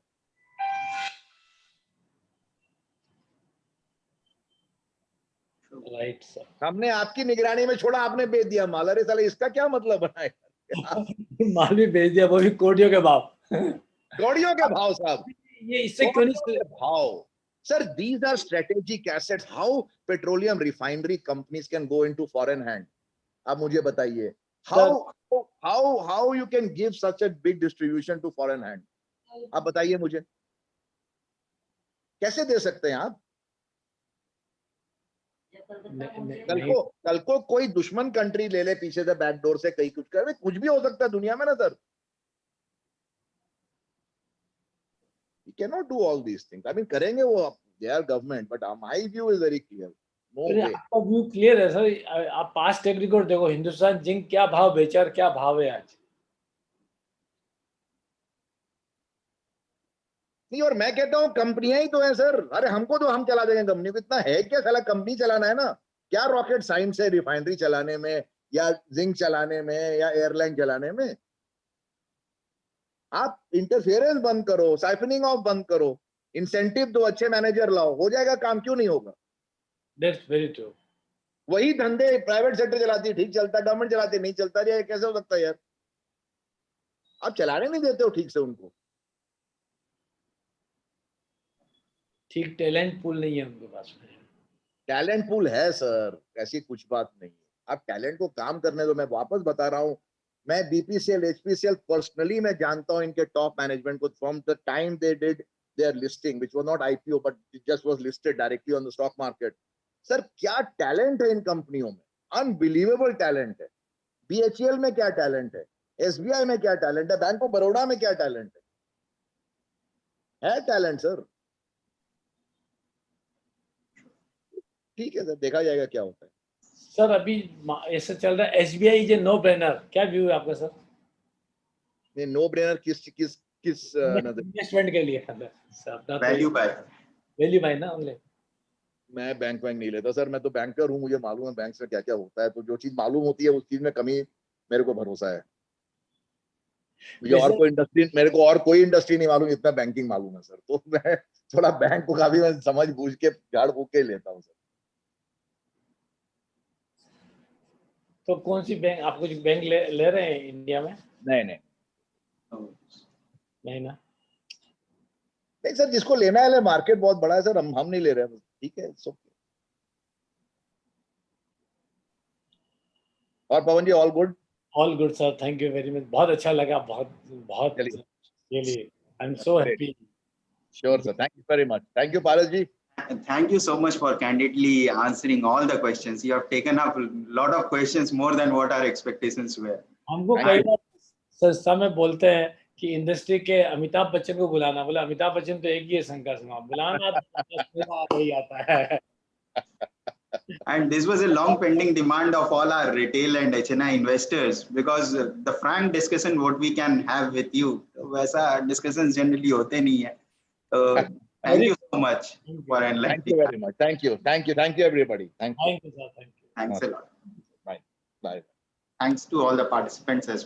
Right sir. हमने आपकी निगरानी में छोड़ा, आपने बेच दिया माल. अरे साले इसका क्या मतलब बनाए? माल भी बेच दिया, वो भी कोड़ियों के भाव. कौड़ियों के भाव साहब, ये इससे क्यों नहीं भाव sir, these are strategic assets. How petroleum refinery companies can go into foreign hand? आप मुझे बताइए, how you can give such a big distribution to foreign hand? आप बताइए मुझे, कैसे दे सकते हैं आप? कल को कोई दुश्मन कंट्री ले ले पीछे से बैकडोर से, कहीं कुछ करे, कुछ भी हो सकता है दुनिया में ना sir. You cannot do all these things. I mean, करेंगे वो, they are government, but my view is very clear. No way. आपका व्यू क्लियर है सर. आप पास्ट ट्रैक रिकॉर्ड देखो, हिंदुस्तान जिंक क्या भाव बेचा और क्या भाव है आज. नहीं, और मैं कहता हूँ कंपनियां ही तो है सर. अरे हमको तो हम चला देंगे कंपनी को, इतना है क्या साला, कंपनी चलाना है ना. क्या रॉकेट साइंस है रिफाइनरी चलाने में, या जिंक चलाने में, या एयरलाइन चलाने में? आप इंटरफेरेंस बंद करो, साइफनिंग ऑफ बंद करो, इंसेंटिव दो, अच्छे मैनेजर लाओ, हो जाएगा काम. क्यों नहीं होगा? That's very true. वही धंधे प्राइवेट सेक्टर चलाती है, ठीक चलता है, गवर्नमेंट चलाती है, नहीं चलता. है कैसे हो सकता है यार? आप चलाने नहीं देते हो ठीक से उनको. ठीक टैलेंट पूल नहीं है उनके पास में. टैलेंट पूल है सर, ऐसी कुछ बात नहीं है. आप टैलेंट को काम करने दो. मैं वापस बता रहा हूं, मैं बीपीसीएल, एचपीसीएल पर्सनली मैं जानता हूं इनके टॉप मैनेजमेंट को. From the time they did their listing, which was not IPO but it just was listed directly on the stock market. Sir क्या टैलेंट है इन कंपनियों में, अनबिलीवेबल टैलेंट है. बीएचईएल में क्या टैलेंट है, एसबीआई में क्या टैलेंट है, बैंक ऑफ बड़ौदा में क्या टैलेंट है टैलेंट सर. ठीक है सर, देखा जाएगा क्या होता है. सर अभी ऐसा चल रहा है SBI is a no brainer, क्या व्यू है आपका सर? नो ब्रेनर किस इन्वेस्टमेंट के लिए वैल्यू बाय. Value buy ना only. मैं बैंक नहीं लेता सर, मैं तो बैंकर हूँ, मुझे मालूम है बैंक में क्या क्या होता है, तो जो चीज मालूम होती है उस चीज में कमी मेरे को भरोसा है। मुझे और वैसे- कोई इंडस्ट्री, मेरे को और कोई इंडस्ट्री नहीं मालूम, इतना बैंकिंग मालूम है सर, तो मैं थोड़ा बैंक को काफी मैं समझ बूझ के झाड़ फूक के लेता हूँ सर। तो कौन सी बैंक आप कुछ बैंक ले रहे हैं इंडिया में? नहीं नहीं नहीं ना। नहीं सर, जिसको लेना है ले, मार्केट बहुत बड़ा है सर, हम नहीं ले रहे हैं, ठीक है सो। और Pawan ji all good? All good sir, thank you very much, बहुत अच्छा लगा, बहुत बहुत चलिए। Really I am so happy. Sure sir, thank you very much, thank you Paras ji. And thank you so much for candidly answering all the questions. You have taken up a lot of questions, more than what our expectations were. हमको Thank कई you. बार संस्था में बोलते हैं कि industry के अमिताभ बच्चन को बुलाना, बोला अमिताभ बच्चन तो एक ही है शंकर सिंह, बुलाना तो पूरा वही आता है। And this was a long pending demand of all our retail and HNI investors, because the frank discussion what we can have with you, वैसा discussions generally होते नहीं है। So thank you so much for Thank enlightening. you very much, thank you everybody, thank you, thank you sir, thank you. Thanks a lot. bye bye. Thanks to all the participants as well.